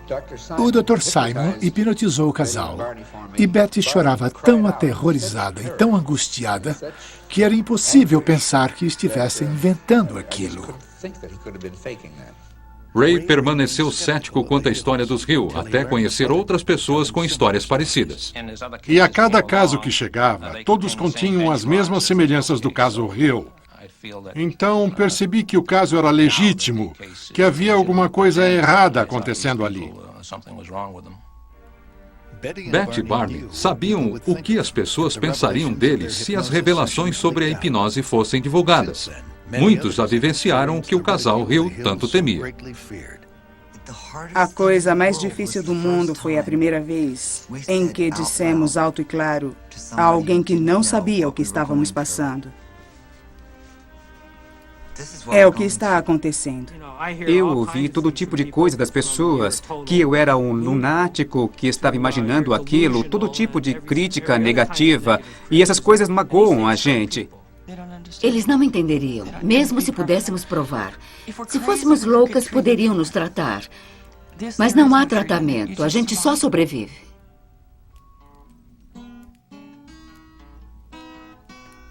O Dr. Simon hipnotizou o casal e Betty chorava tão aterrorizada e tão angustiada que era impossível pensar que estivessem inventando aquilo. Ray permaneceu cético quanto à história dos Hill, até conhecer outras pessoas com histórias parecidas. E a cada caso que chegava, todos continham as mesmas semelhanças do caso Hill. Então, percebi que o caso era legítimo, que havia alguma coisa errada acontecendo ali. Betty e Barney sabiam o que as pessoas pensariam deles se as revelações sobre a hipnose fossem divulgadas. Muitos já vivenciaram o que o casal Hill tanto temia. A coisa mais difícil do mundo foi a primeira vez em que dissemos alto e claro a alguém que não sabia o que estávamos passando. É o que está acontecendo. Eu ouvi todo tipo de coisa das pessoas, que eu era um lunático, que estava imaginando aquilo, todo tipo de crítica negativa, e essas coisas magoam a gente. Eles não entenderiam, mesmo se pudéssemos provar. Se fôssemos loucas, poderiam nos tratar. Mas não há tratamento, a gente só sobrevive.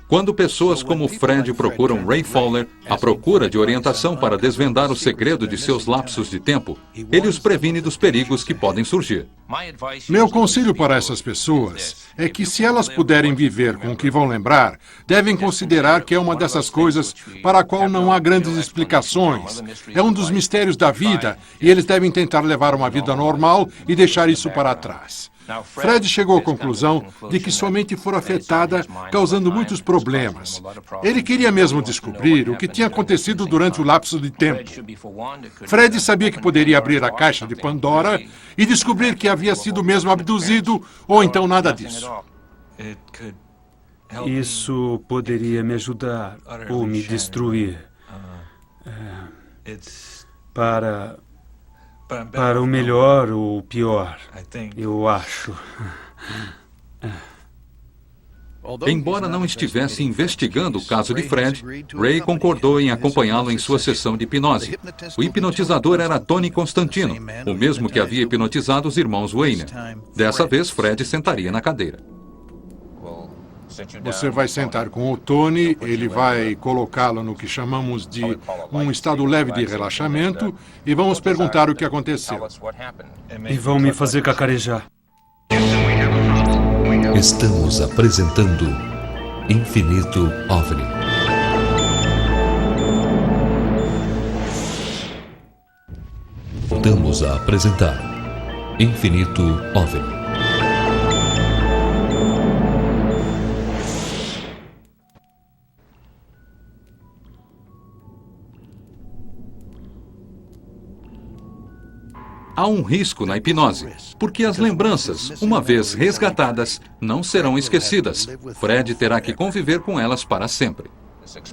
Quando pessoas como Fred procuram Ray Fowler à procura de orientação para desvendar o segredo de seus lapsos de tempo, ele os previne dos perigos que podem surgir. Meu conselho para essas pessoas é que, se elas puderem viver com o que vão lembrar, devem considerar que é uma dessas coisas para a qual não há grandes explicações. É um dos mistérios da vida e eles devem tentar levar uma vida normal e deixar isso para trás. Fred chegou à conclusão de que sua mente foi afetada, causando muitos problemas. Ele queria mesmo descobrir o que tinha acontecido durante o lapso de tempo. Fred sabia que poderia abrir a caixa de Pandora e descobrir que havia sido mesmo abduzido, ou então nada disso. Isso poderia me ajudar ou me destruir. Para o melhor ou o pior, eu acho. Embora não estivesse investigando o caso de Fred, Ray concordou em acompanhá-lo em sua sessão de hipnose. O hipnotizador era Tony Constantino, o mesmo que havia hipnotizado os irmãos Weiner. Dessa vez, Fred sentaria na cadeira. Você vai sentar com o Tony, ele vai colocá-lo no que chamamos de um estado leve de relaxamento e vamos perguntar o que aconteceu. E vão me fazer cacarejar. Estamos apresentando Infinito OVNI. Voltamos a apresentar Infinito OVNI. Há um risco na hipnose, porque as lembranças, uma vez resgatadas, não serão esquecidas. Fred terá que conviver com elas para sempre.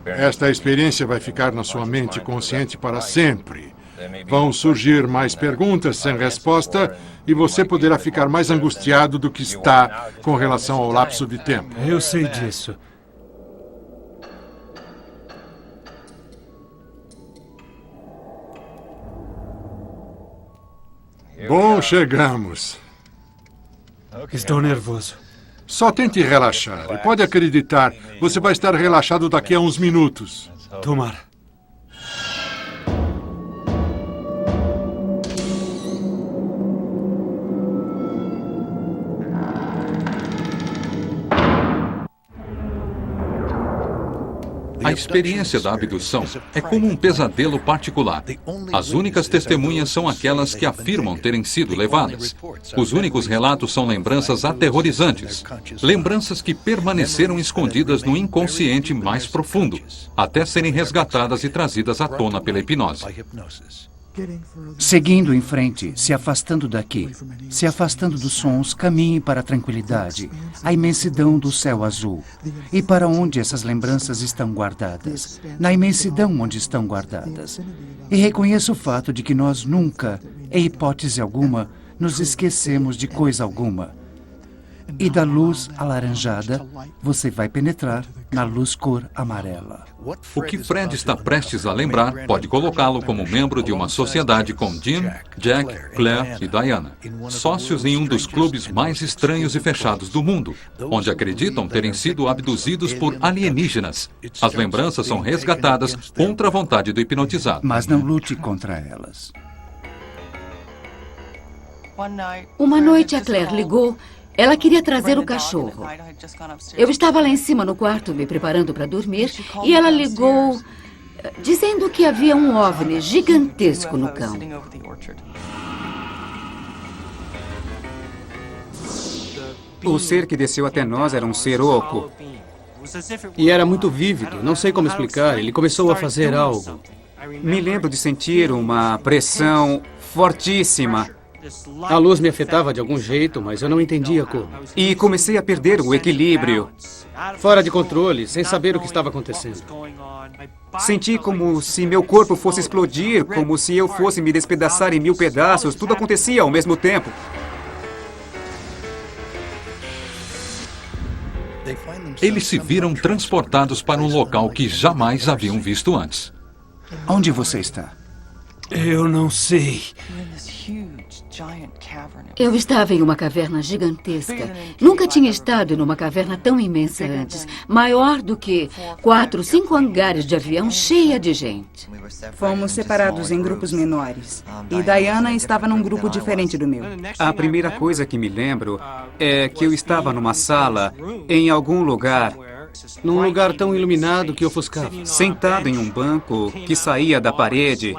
Esta experiência vai ficar na sua mente consciente para sempre. Vão surgir mais perguntas sem resposta e você poderá ficar mais angustiado do que está com relação ao lapso de tempo. Eu sei disso. Bom, chegamos. Estou nervoso. Só tente relaxar. E pode acreditar, você vai estar relaxado daqui a uns minutos. Tomara. A experiência da abdução é como um pesadelo particular. As únicas testemunhas são aquelas que afirmam terem sido levadas. Os únicos relatos são lembranças aterrorizantes. Lembranças que permaneceram escondidas no inconsciente mais profundo, até serem resgatadas e trazidas à tona pela hipnose. Seguindo em frente, se afastando daqui, se afastando dos sons, caminhe para a tranquilidade, a imensidão do céu azul. E para onde essas lembranças estão guardadas? Na imensidão onde estão guardadas. E reconheça o fato de que nós nunca, em hipótese alguma, nos esquecemos de coisa alguma. E da luz alaranjada, você vai penetrar na luz cor amarela. O que Fred está prestes a lembrar pode colocá-lo como membro de uma sociedade com Jim, Jack, Claire e Diana, sócios em um dos clubes mais estranhos e fechados do mundo, onde acreditam terem sido abduzidos por alienígenas. As lembranças são resgatadas contra a vontade do hipnotizado. Mas não lute contra elas. Uma noite a Claire ligou. Ela queria trazer o cachorro. Eu estava lá em cima no quarto me preparando para dormir e ela ligou dizendo que havia um OVNI gigantesco no cão. O ser que desceu até nós era um ser oco. E era muito vívido, não sei como explicar. Ele começou a fazer algo. Me lembro de sentir uma pressão fortíssima. A luz me afetava de algum jeito, mas eu não entendia como. E comecei a perder o equilíbrio. Fora de controle, sem saber o que estava acontecendo. Senti como se meu corpo fosse explodir, como se eu fosse me despedaçar em 1000 pedaços. Tudo acontecia ao mesmo tempo. Eles se viram transportados para um local que jamais haviam visto antes. Onde você está? Eu não sei. Eu estava em uma caverna gigantesca. Nunca tinha estado numa caverna tão imensa antes. Maior do que 4, 5 hangares de avião cheia de gente. Fomos separados em grupos menores. E Diana estava num grupo diferente do meu. A primeira coisa que me lembro é que eu estava numa sala, em algum lugar, num lugar tão iluminado que ofuscava. Sentado em um banco que saía da parede,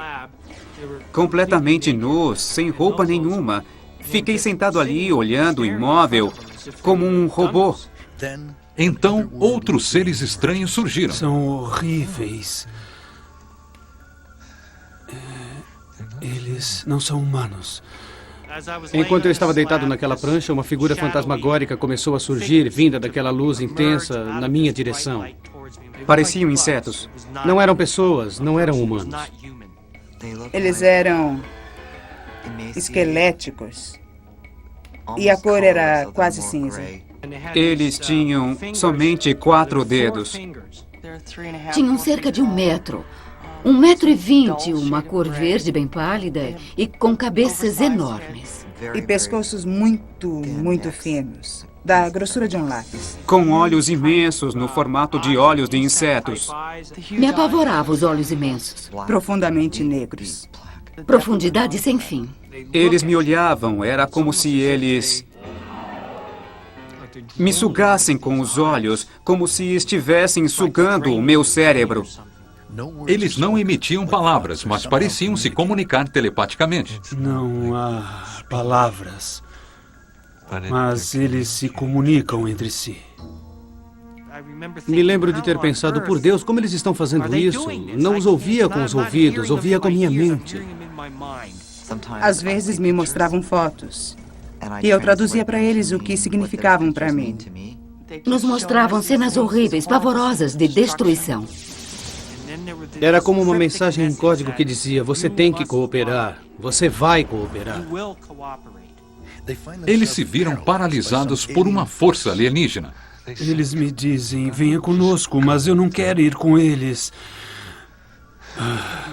completamente nu, sem roupa nenhuma. Fiquei sentado ali, olhando o imóvel, como um robô. Então, outros seres estranhos surgiram. São horríveis. Eles não são humanos. Enquanto eu estava deitado naquela prancha, uma figura fantasmagórica começou a surgir, vinda daquela luz intensa, na minha direção. Pareciam insetos. Não eram pessoas, não eram humanos. Eles eram esqueléticos. E a cor era quase cinza. Eles tinham somente 4 dedos. Tinham cerca de 1 metro. 1,20 m, uma cor verde bem pálida e com cabeças enormes. E pescoços muito finos, da grossura de um lápis. Com olhos imensos no formato de olhos de insetos. Me apavorava os olhos imensos. Profundamente negros. Profundidade sem fim. Eles me olhavam, era como se eles me sugassem com os olhos, como se estivessem sugando o meu cérebro. Eles não emitiam palavras, mas pareciam se comunicar telepaticamente. Não há palavras, mas eles se comunicam entre si. Me lembro de ter pensado, por Deus, como eles estão fazendo isso? Não os ouvia com os ouvidos, ouvia com a minha mente. Às vezes me mostravam fotos. E eu traduzia para eles o que significavam para mim. Nos mostravam cenas horríveis, pavorosas, de destruição. Era como uma mensagem em código que dizia, você tem que cooperar, você vai cooperar. Eles se viram paralisados por uma força alienígena. Eles me dizem, venha conosco, mas eu não quero ir com eles.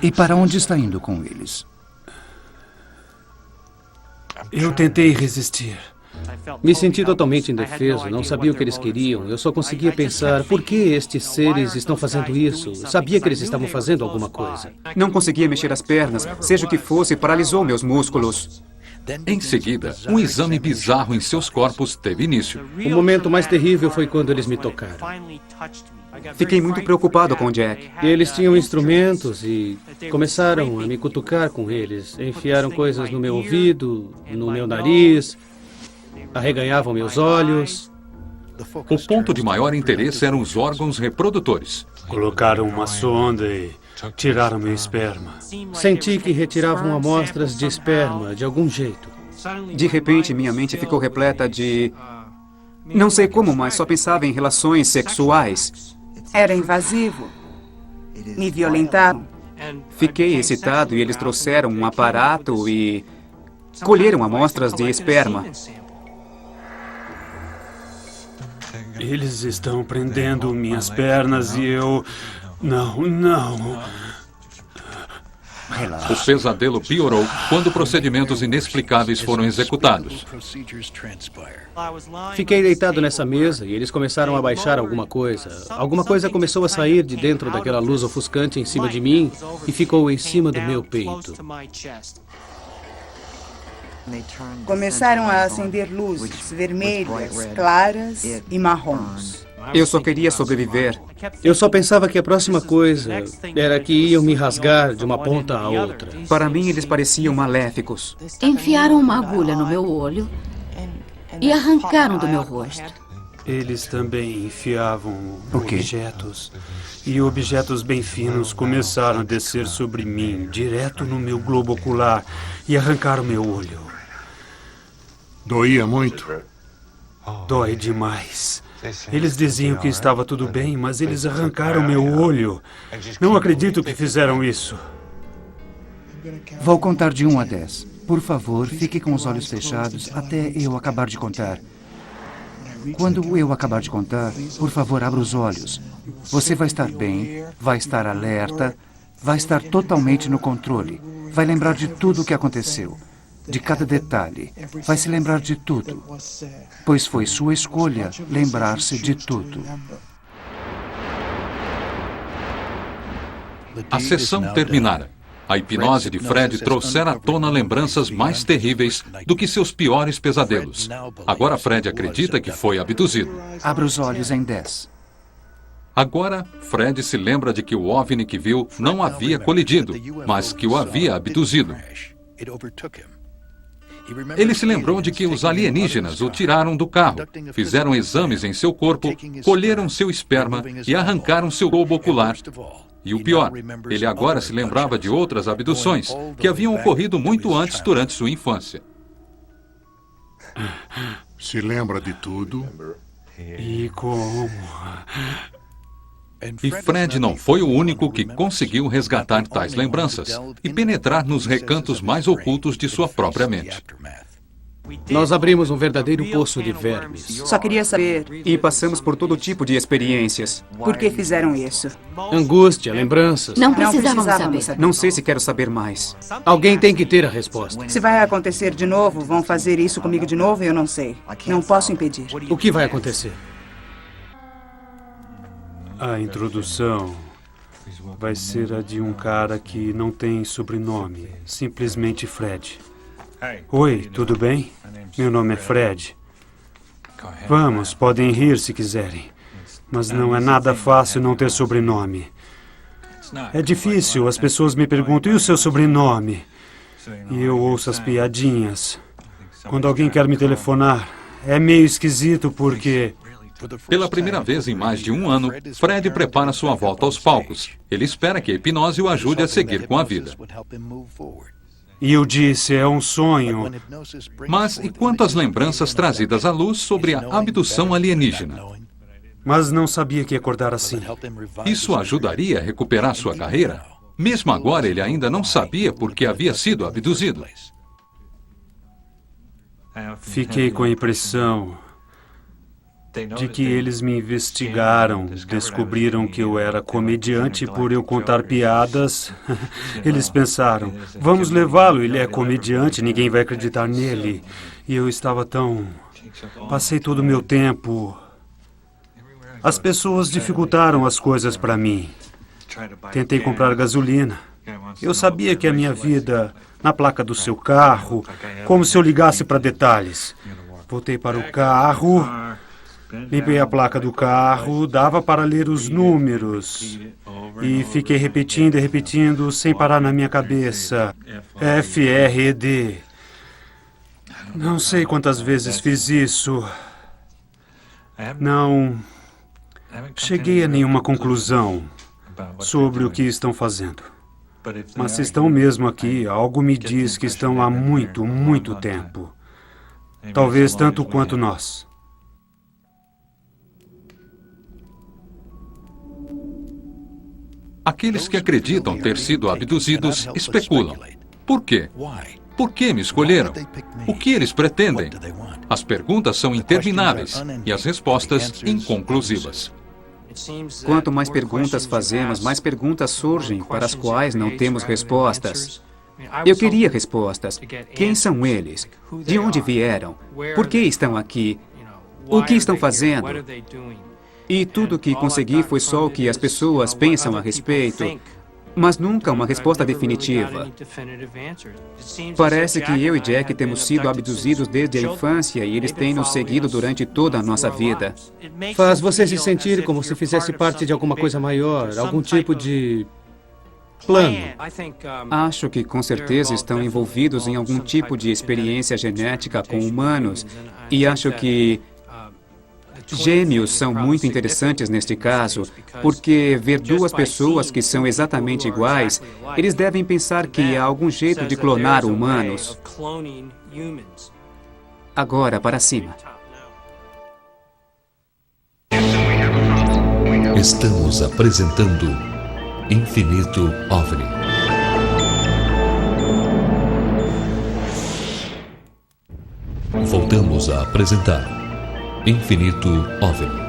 E para onde está indo com eles? Eu tentei resistir. Me senti totalmente indefeso, não sabia o que eles queriam. Eu só conseguia pensar, por que estes seres estão fazendo isso? Eu sabia que eles estavam fazendo alguma coisa. Não conseguia mexer as pernas, seja o que fosse, paralisou meus músculos. Em seguida, um exame bizarro em seus corpos teve início. O momento mais terrível foi quando eles me tocaram. Fiquei muito preocupado com o Jack. Eles tinham instrumentos e começaram a me cutucar com eles. Enfiaram coisas no meu ouvido, no meu nariz, arreganhavam meus olhos. O ponto de maior interesse eram os órgãos reprodutores. Colocaram uma sonda e tiraram meu esperma. Senti que retiravam amostras de esperma de algum jeito. De repente, minha mente ficou repleta de... Não sei como, mas só pensava em relações sexuais. Era invasivo. Me violentaram. Fiquei excitado e eles trouxeram um aparato e colheram amostras de esperma. Eles estão prendendo minhas pernas e eu... Não. O pesadelo piorou quando procedimentos inexplicáveis foram executados. Fiquei deitado nessa mesa e eles começaram a baixar alguma coisa. Alguma coisa começou a sair de dentro daquela luz ofuscante em cima de mim e ficou em cima do meu peito. Começaram a acender luzes vermelhas, claras e marrons. Eu só queria sobreviver. Eu só pensava que a próxima coisa era que iam me rasgar de uma ponta à outra. Para mim, eles pareciam maléficos. Enfiaram uma agulha no meu olho e arrancaram do meu rosto. Eles também enfiavam objetos. E objetos bem finos começaram a descer sobre mim, direto no meu globo ocular, e arrancaram meu olho. Doía muito? Dói demais. Eles diziam que estava tudo bem, mas eles arrancaram meu olho. Não acredito que fizeram isso. Vou contar de 1 a 10. Por favor, fique com os olhos fechados até eu acabar de contar. Quando eu acabar de contar, por favor, abra os olhos. Você vai estar bem, vai estar alerta, vai estar totalmente no controle. Vai lembrar de tudo o que aconteceu, de cada detalhe. Vai se lembrar de tudo, pois foi sua escolha lembrar-se de tudo. A sessão terminara. A hipnose de Fred trouxera à tona lembranças mais terríveis do que seus piores pesadelos. Agora Fred acredita que foi abduzido. Abra os olhos em 10. Agora, Fred se lembra de que o OVNI que viu não havia colidido, mas que o havia abduzido. Ele se lembrou de que os alienígenas o tiraram do carro, fizeram exames em seu corpo, colheram seu esperma e arrancaram seu globo ocular. E o pior, ele agora se lembrava de outras abduções que haviam ocorrido muito antes durante sua infância. Se lembra de tudo? E como? E Fred não foi o único que conseguiu resgatar tais lembranças e penetrar nos recantos mais ocultos de sua própria mente. Nós abrimos um verdadeiro poço de vermes. Só queria saber E passamos por todo tipo de experiências. por que fizeram isso. Angústia, lembranças. Não precisávamos saber. Não sei se quero saber mais. Alguém tem que ter a resposta. Se vai acontecer de novo, vão fazer isso comigo de novo, eu não sei. Não posso impedir. O que vai acontecer? A introdução vai ser a de um cara que não tem sobrenome, simplesmente Fred. Oi, tudo bem? Meu nome é Fred. Vamos, podem rir se quiserem. Mas não é nada fácil não ter sobrenome. É difícil, as pessoas me perguntam, e o seu sobrenome? E eu ouço as piadinhas. Quando alguém quer me telefonar, é meio esquisito porque... Pela primeira vez em mais de um ano, Fred prepara sua volta aos palcos. Ele espera que a hipnose o ajude a seguir com a vida. E eu disse, é um sonho. Mas e quanto às lembranças trazidas à luz sobre a abdução alienígena? Mas não sabia que ia acordar assim. Isso ajudaria a recuperar sua carreira? Mesmo agora, ele ainda não sabia por que havia sido abduzido. Fiquei com a impressão de que eles me investigaram, descobriram que eu era comediante por eu contar piadas. Eles pensaram, vamos levá-lo, ele é comediante, ninguém vai acreditar nele. E eu estava tão... Passei todo o meu tempo... As pessoas dificultaram as coisas para mim. Tentei comprar gasolina. Eu sabia que a minha vida, na placa do seu carro, como se eu ligasse para detalhes. Voltei para o carro, limpei a placa do carro, dava para ler os números. E fiquei repetindo e repetindo, sem parar na minha cabeça. FRED. Não sei quantas vezes fiz isso. Não cheguei a nenhuma conclusão sobre o que estão fazendo. Mas se estão mesmo aqui, algo me diz que estão há muito, muito tempo. Talvez tanto quanto nós. Aqueles que acreditam ter sido abduzidos especulam. Por quê? Por que me escolheram? O que eles pretendem? As perguntas são intermináveis e as respostas inconclusivas. Quanto mais perguntas fazemos, mais perguntas surgem para as quais não temos respostas. Eu queria respostas. Quem são eles? De onde vieram? Por que estão aqui? O que estão fazendo? E tudo o que consegui foi só o que as pessoas pensam a respeito, mas nunca uma resposta definitiva. Parece que eu e Jack temos sido abduzidos desde a infância e eles têm nos seguido durante toda a nossa vida. Faz você se sentir como se fizesse parte de alguma coisa maior, algum tipo de plano. Acho que com certeza estão envolvidos em algum tipo de experiência genética com humanos e acho que gêmeos são muito interessantes neste caso, porque ver duas pessoas que são exatamente iguais, eles devem pensar que há algum jeito de clonar humanos. Agora, para cima. Estamos apresentando Infinito OVNI. Voltamos a apresentar Infinito OVNI.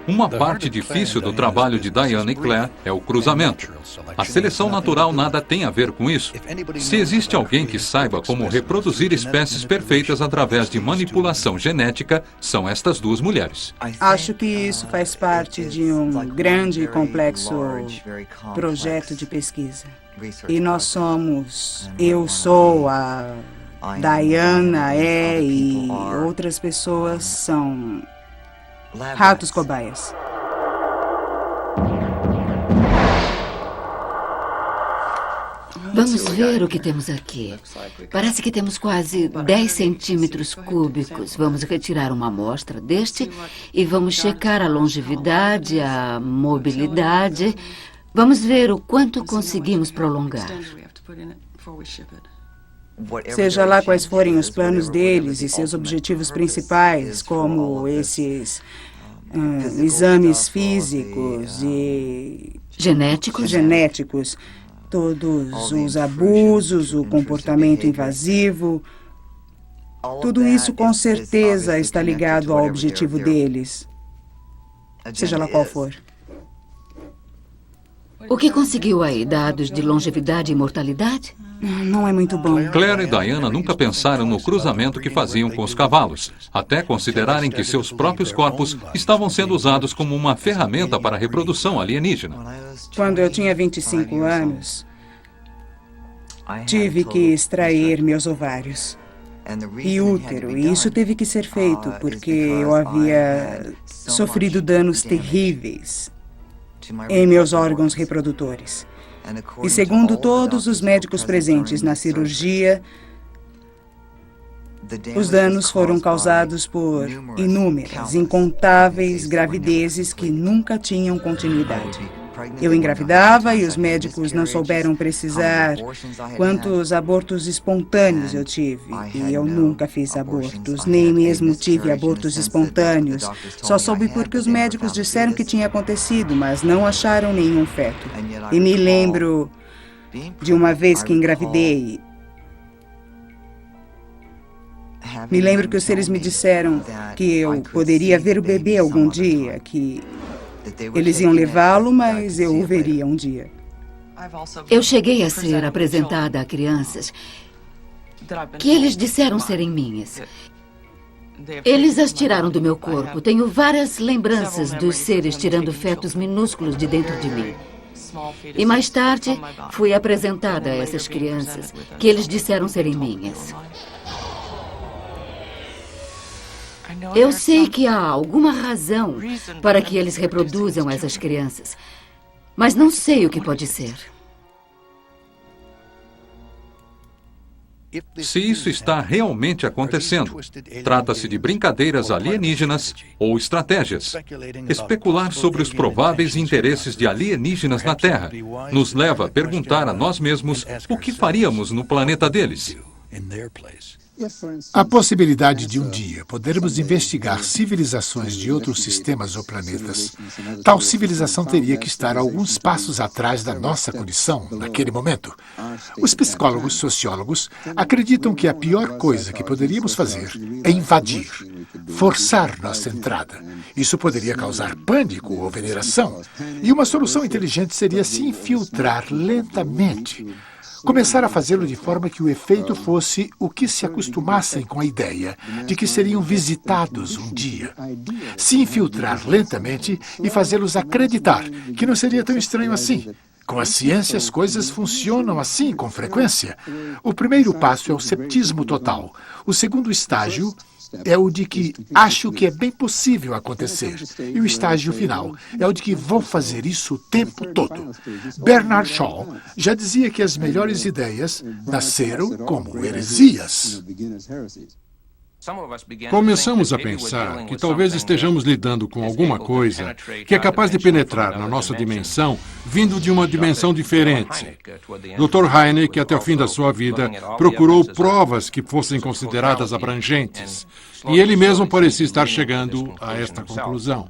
Uma parte difícil do trabalho de Diana e Claire é o cruzamento. A seleção natural nada tem a ver com isso. Se existe alguém que saiba como reproduzir espécies perfeitas através de manipulação genética, são estas duas mulheres. Acho que isso faz parte de um grande e complexo projeto de pesquisa. E nós somos, eu sou, a Diana e outras pessoas são ratos cobaias. Vamos ver o que temos aqui. Parece que temos quase 10 centímetros cúbicos. Vamos retirar uma amostra deste e vamos checar a longevidade, a mobilidade. Vamos ver o quanto conseguimos prolongar. Seja lá quais forem os planos deles e seus objetivos principais, como esses exames físicos e genéticos, todos os abusos, o comportamento invasivo, tudo isso com certeza está ligado ao objetivo deles, seja lá qual for. O que conseguiu aí? Dados de longevidade e mortalidade? Não é muito bom. Claire e Diana nunca pensaram no cruzamento que faziam com os cavalos, até considerarem que seus próprios corpos estavam sendo usados como uma ferramenta para a reprodução alienígena. Quando eu tinha 25 anos, tive que extrair meus ovários e útero, e isso teve que ser feito porque eu havia sofrido danos terríveis em meus órgãos reprodutores. E segundo todos os médicos presentes na cirurgia, os danos foram causados por inúmeras, incontáveis gravidezes que nunca tinham continuidade. Eu engravidava e os médicos não souberam precisar quantos abortos espontâneos eu tive. E eu nunca fiz abortos, nem mesmo tive abortos espontâneos. Só soube porque os médicos disseram que tinha acontecido, mas não acharam nenhum feto. E me lembro de uma vez que engravidei. Me lembro que os seres me disseram que eu poderia ver o bebê algum dia, que eles iam levá-lo, mas eu o veria um dia. Eu cheguei a ser apresentada a crianças que eles disseram serem minhas. Eles as tiraram do meu corpo. Tenho várias lembranças dos seres tirando fetos minúsculos de dentro de mim. E mais tarde, fui apresentada a essas crianças que eles disseram serem minhas. Eu sei que há alguma razão para que eles reproduzam essas crianças, mas não sei o que pode ser. Se isso está realmente acontecendo, trata-se de brincadeiras alienígenas ou estratégias. Especular sobre os prováveis interesses de alienígenas na Terra nos leva a perguntar a nós mesmos o que faríamos no planeta deles. A possibilidade de um dia podermos investigar civilizações de outros sistemas ou planetas, tal civilização teria que estar alguns passos atrás da nossa condição naquele momento. Os psicólogos sociólogos acreditam que a pior coisa que poderíamos fazer é invadir, forçar nossa entrada. Isso poderia causar pânico ou veneração. E uma solução inteligente seria se infiltrar lentamente. Começar a fazê-lo de forma que o efeito fosse o que se acostumassem com a ideia de que seriam visitados um dia. Se infiltrar lentamente e fazê-los acreditar que não seria tão estranho assim. Com a ciência, as coisas funcionam assim com frequência. O primeiro passo é o ceptismo total. O segundo estágio é o de que acho que é bem possível acontecer. E o estágio final é o de que vou fazer isso o tempo todo. Bernard Shaw já dizia que as melhores ideias nasceram como heresias. Começamos a pensar que talvez estejamos lidando com alguma coisa que é capaz de penetrar na nossa dimensão vindo de uma dimensão diferente. Dr. Hynek, até o fim da sua vida, procurou provas que fossem consideradas abrangentes. E ele mesmo parecia estar chegando a esta conclusão.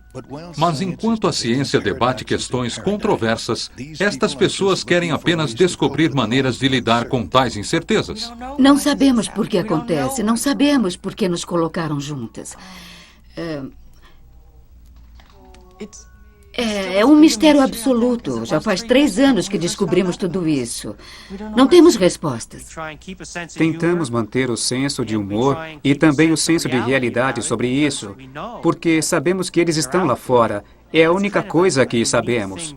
Mas enquanto a ciência debate questões controversas, estas pessoas querem apenas descobrir maneiras de lidar com tais incertezas. Não sabemos por que acontece, não sabemos por que nos colocaram juntas. É um mistério absoluto. Já faz 3 anos que descobrimos tudo isso. Não temos respostas. Tentamos manter o senso de humor e também o senso de realidade sobre isso, porque sabemos que eles estão lá fora. É a única coisa que sabemos.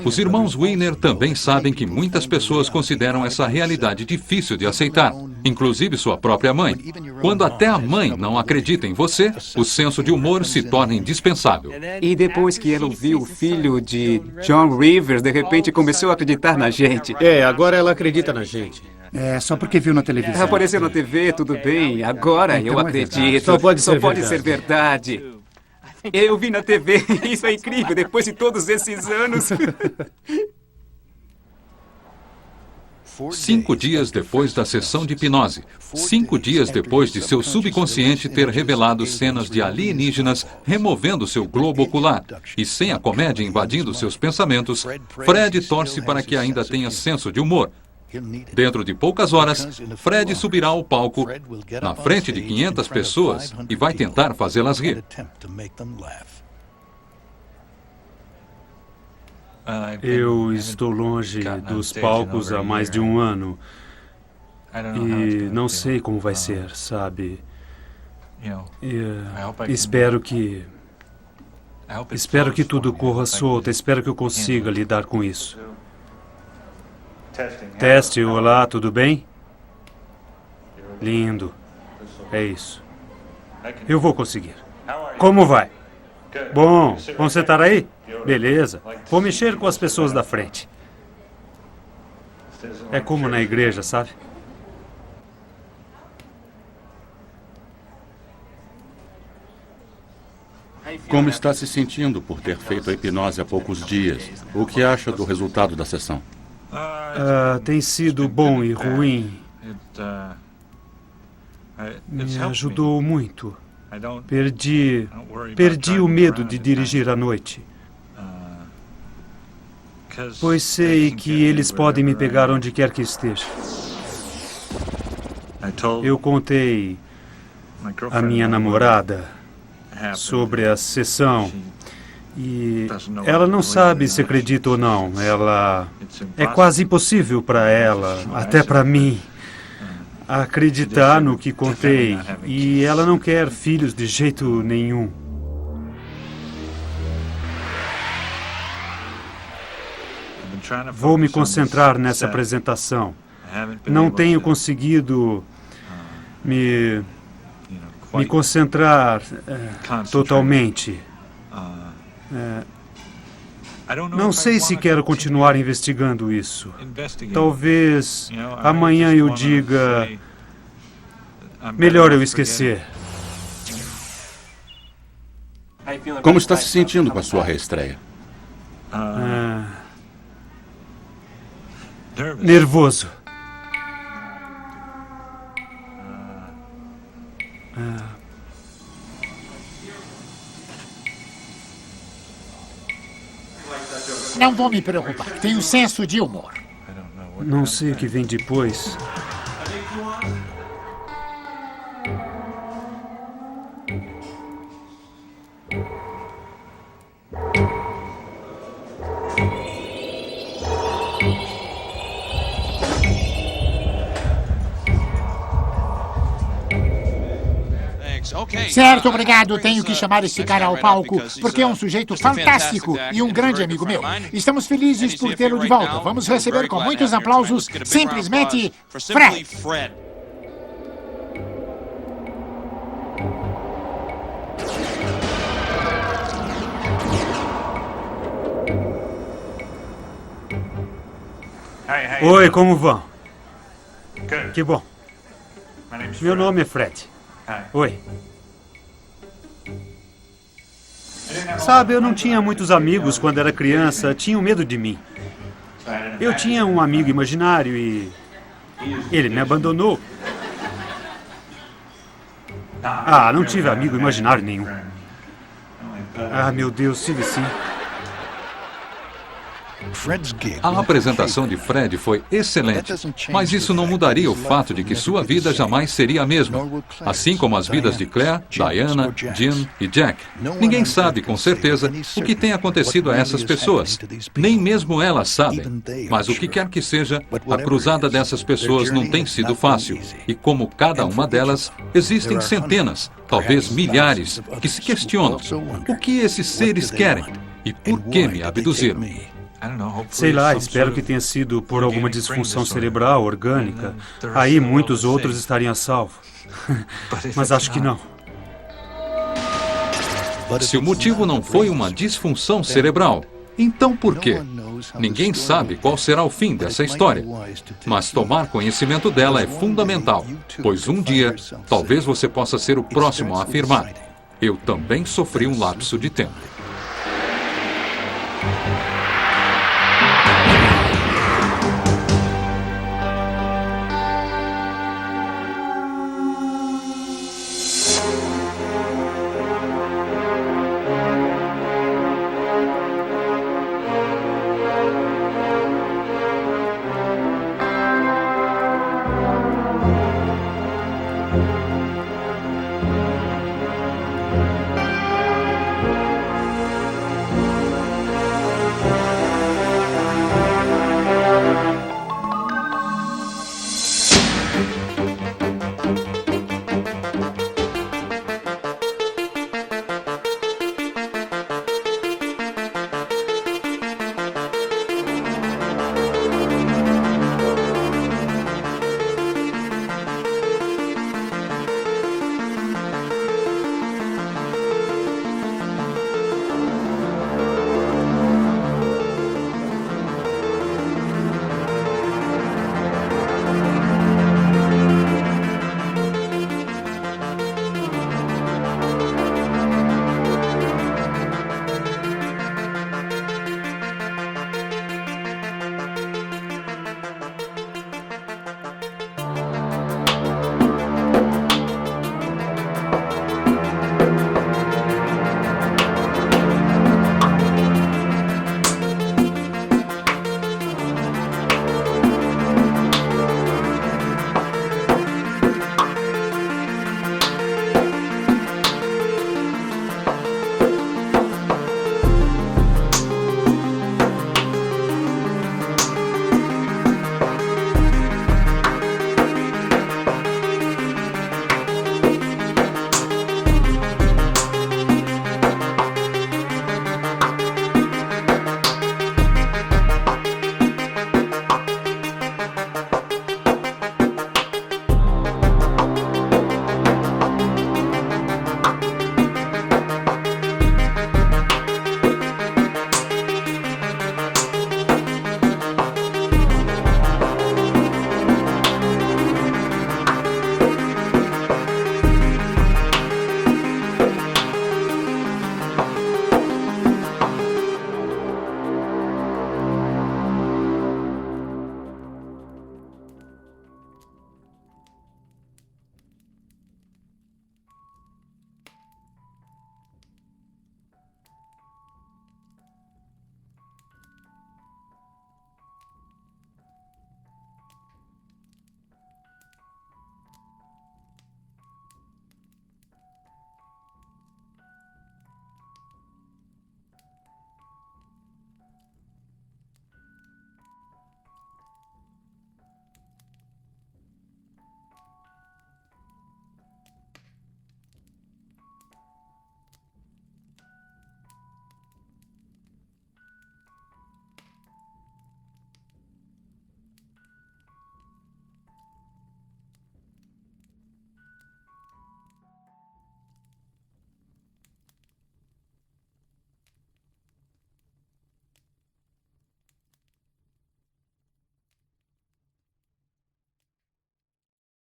Os irmãos Wiener também sabem que muitas pessoas consideram essa realidade difícil de aceitar, inclusive sua própria mãe. Quando até a mãe não acredita em você, o senso de humor se torna indispensável. E depois que ela ouviu o filho de John Rivers, de repente começou a acreditar na gente. Agora ela acredita na gente. Só porque viu na televisão. Apareceu na TV, tudo bem. Agora então eu acredito. Só pode ser verdade. Eu vi na TV, isso é incrível, depois de todos esses anos. 5 dias depois da sessão de hipnose, 5 dias depois de seu subconsciente ter revelado cenas de alienígenas removendo seu globo ocular e sem a comédia invadindo seus pensamentos, Fred torce para que ainda tenha senso de humor. Dentro de poucas horas, Fred subirá ao palco na frente de 500 pessoas e vai tentar fazê-las rir. Eu estou longe dos palcos há mais de 1 ano e não sei como vai ser, sabe? Espero que tudo corra solto, espero que eu consiga lidar com isso. Teste, olá, tudo bem? Lindo. É isso. Eu vou conseguir. Como vai? Bom, vamos sentar aí? Beleza. Vou mexer com as pessoas da frente. É como na igreja, sabe? Como está se sentindo por ter feito a hipnose há poucos dias? O que acha do resultado da sessão? Tem sido bom e ruim. Me ajudou muito. Perdi o medo de dirigir à noite. Pois sei que eles podem me pegar onde quer que esteja. Eu contei à minha namorada sobre a sessão E ela não sabe se acredita ou não. É quase impossível para ela, até para mim, acreditar no que contei. E ela não quer filhos de jeito nenhum. Vou me concentrar nessa apresentação. Não tenho conseguido me concentrar totalmente. Não sei se quero continuar investigando isso. Talvez amanhã eu diga, melhor eu esquecer. Como está se sentindo com a sua reestreia? Nervoso. Não vou me preocupar. Tenho senso de humor. Não sei o que vem depois. Certo, obrigado. Tenho que chamar esse cara ao palco, porque é um sujeito fantástico e um grande amigo meu. Estamos felizes por tê-lo de volta. Vamos receber com muitos aplausos, simplesmente, Fred. Oi, como vão? Que bom. Meu nome é Fred. Oi. Sabe, eu não tinha muitos amigos quando era criança. Tinham medo de mim. Eu tinha um amigo imaginário e ele me abandonou. Não tive amigo imaginário nenhum. Meu Deus, tive sim. A apresentação de Fred foi excelente, mas isso não mudaria o fato de que sua vida jamais seria a mesma. Assim como as vidas de Claire, Diana, Jim e Jack. Ninguém sabe com certeza o que tem acontecido a essas pessoas. Nem mesmo elas sabem. Mas o que quer que seja, a cruzada dessas pessoas não tem sido fácil. E como cada uma delas, existem centenas, talvez milhares, que se questionam o que esses seres querem e por que me abduziram. Sei lá, espero que tenha sido por alguma disfunção cerebral, orgânica. Aí muitos outros estariam a salvo. Mas acho que não. Se o motivo não foi uma disfunção cerebral, então por quê? Ninguém sabe qual será o fim dessa história. Mas tomar conhecimento dela é fundamental, pois um dia, talvez você possa ser o próximo a afirmar: eu também sofri um lapso de tempo.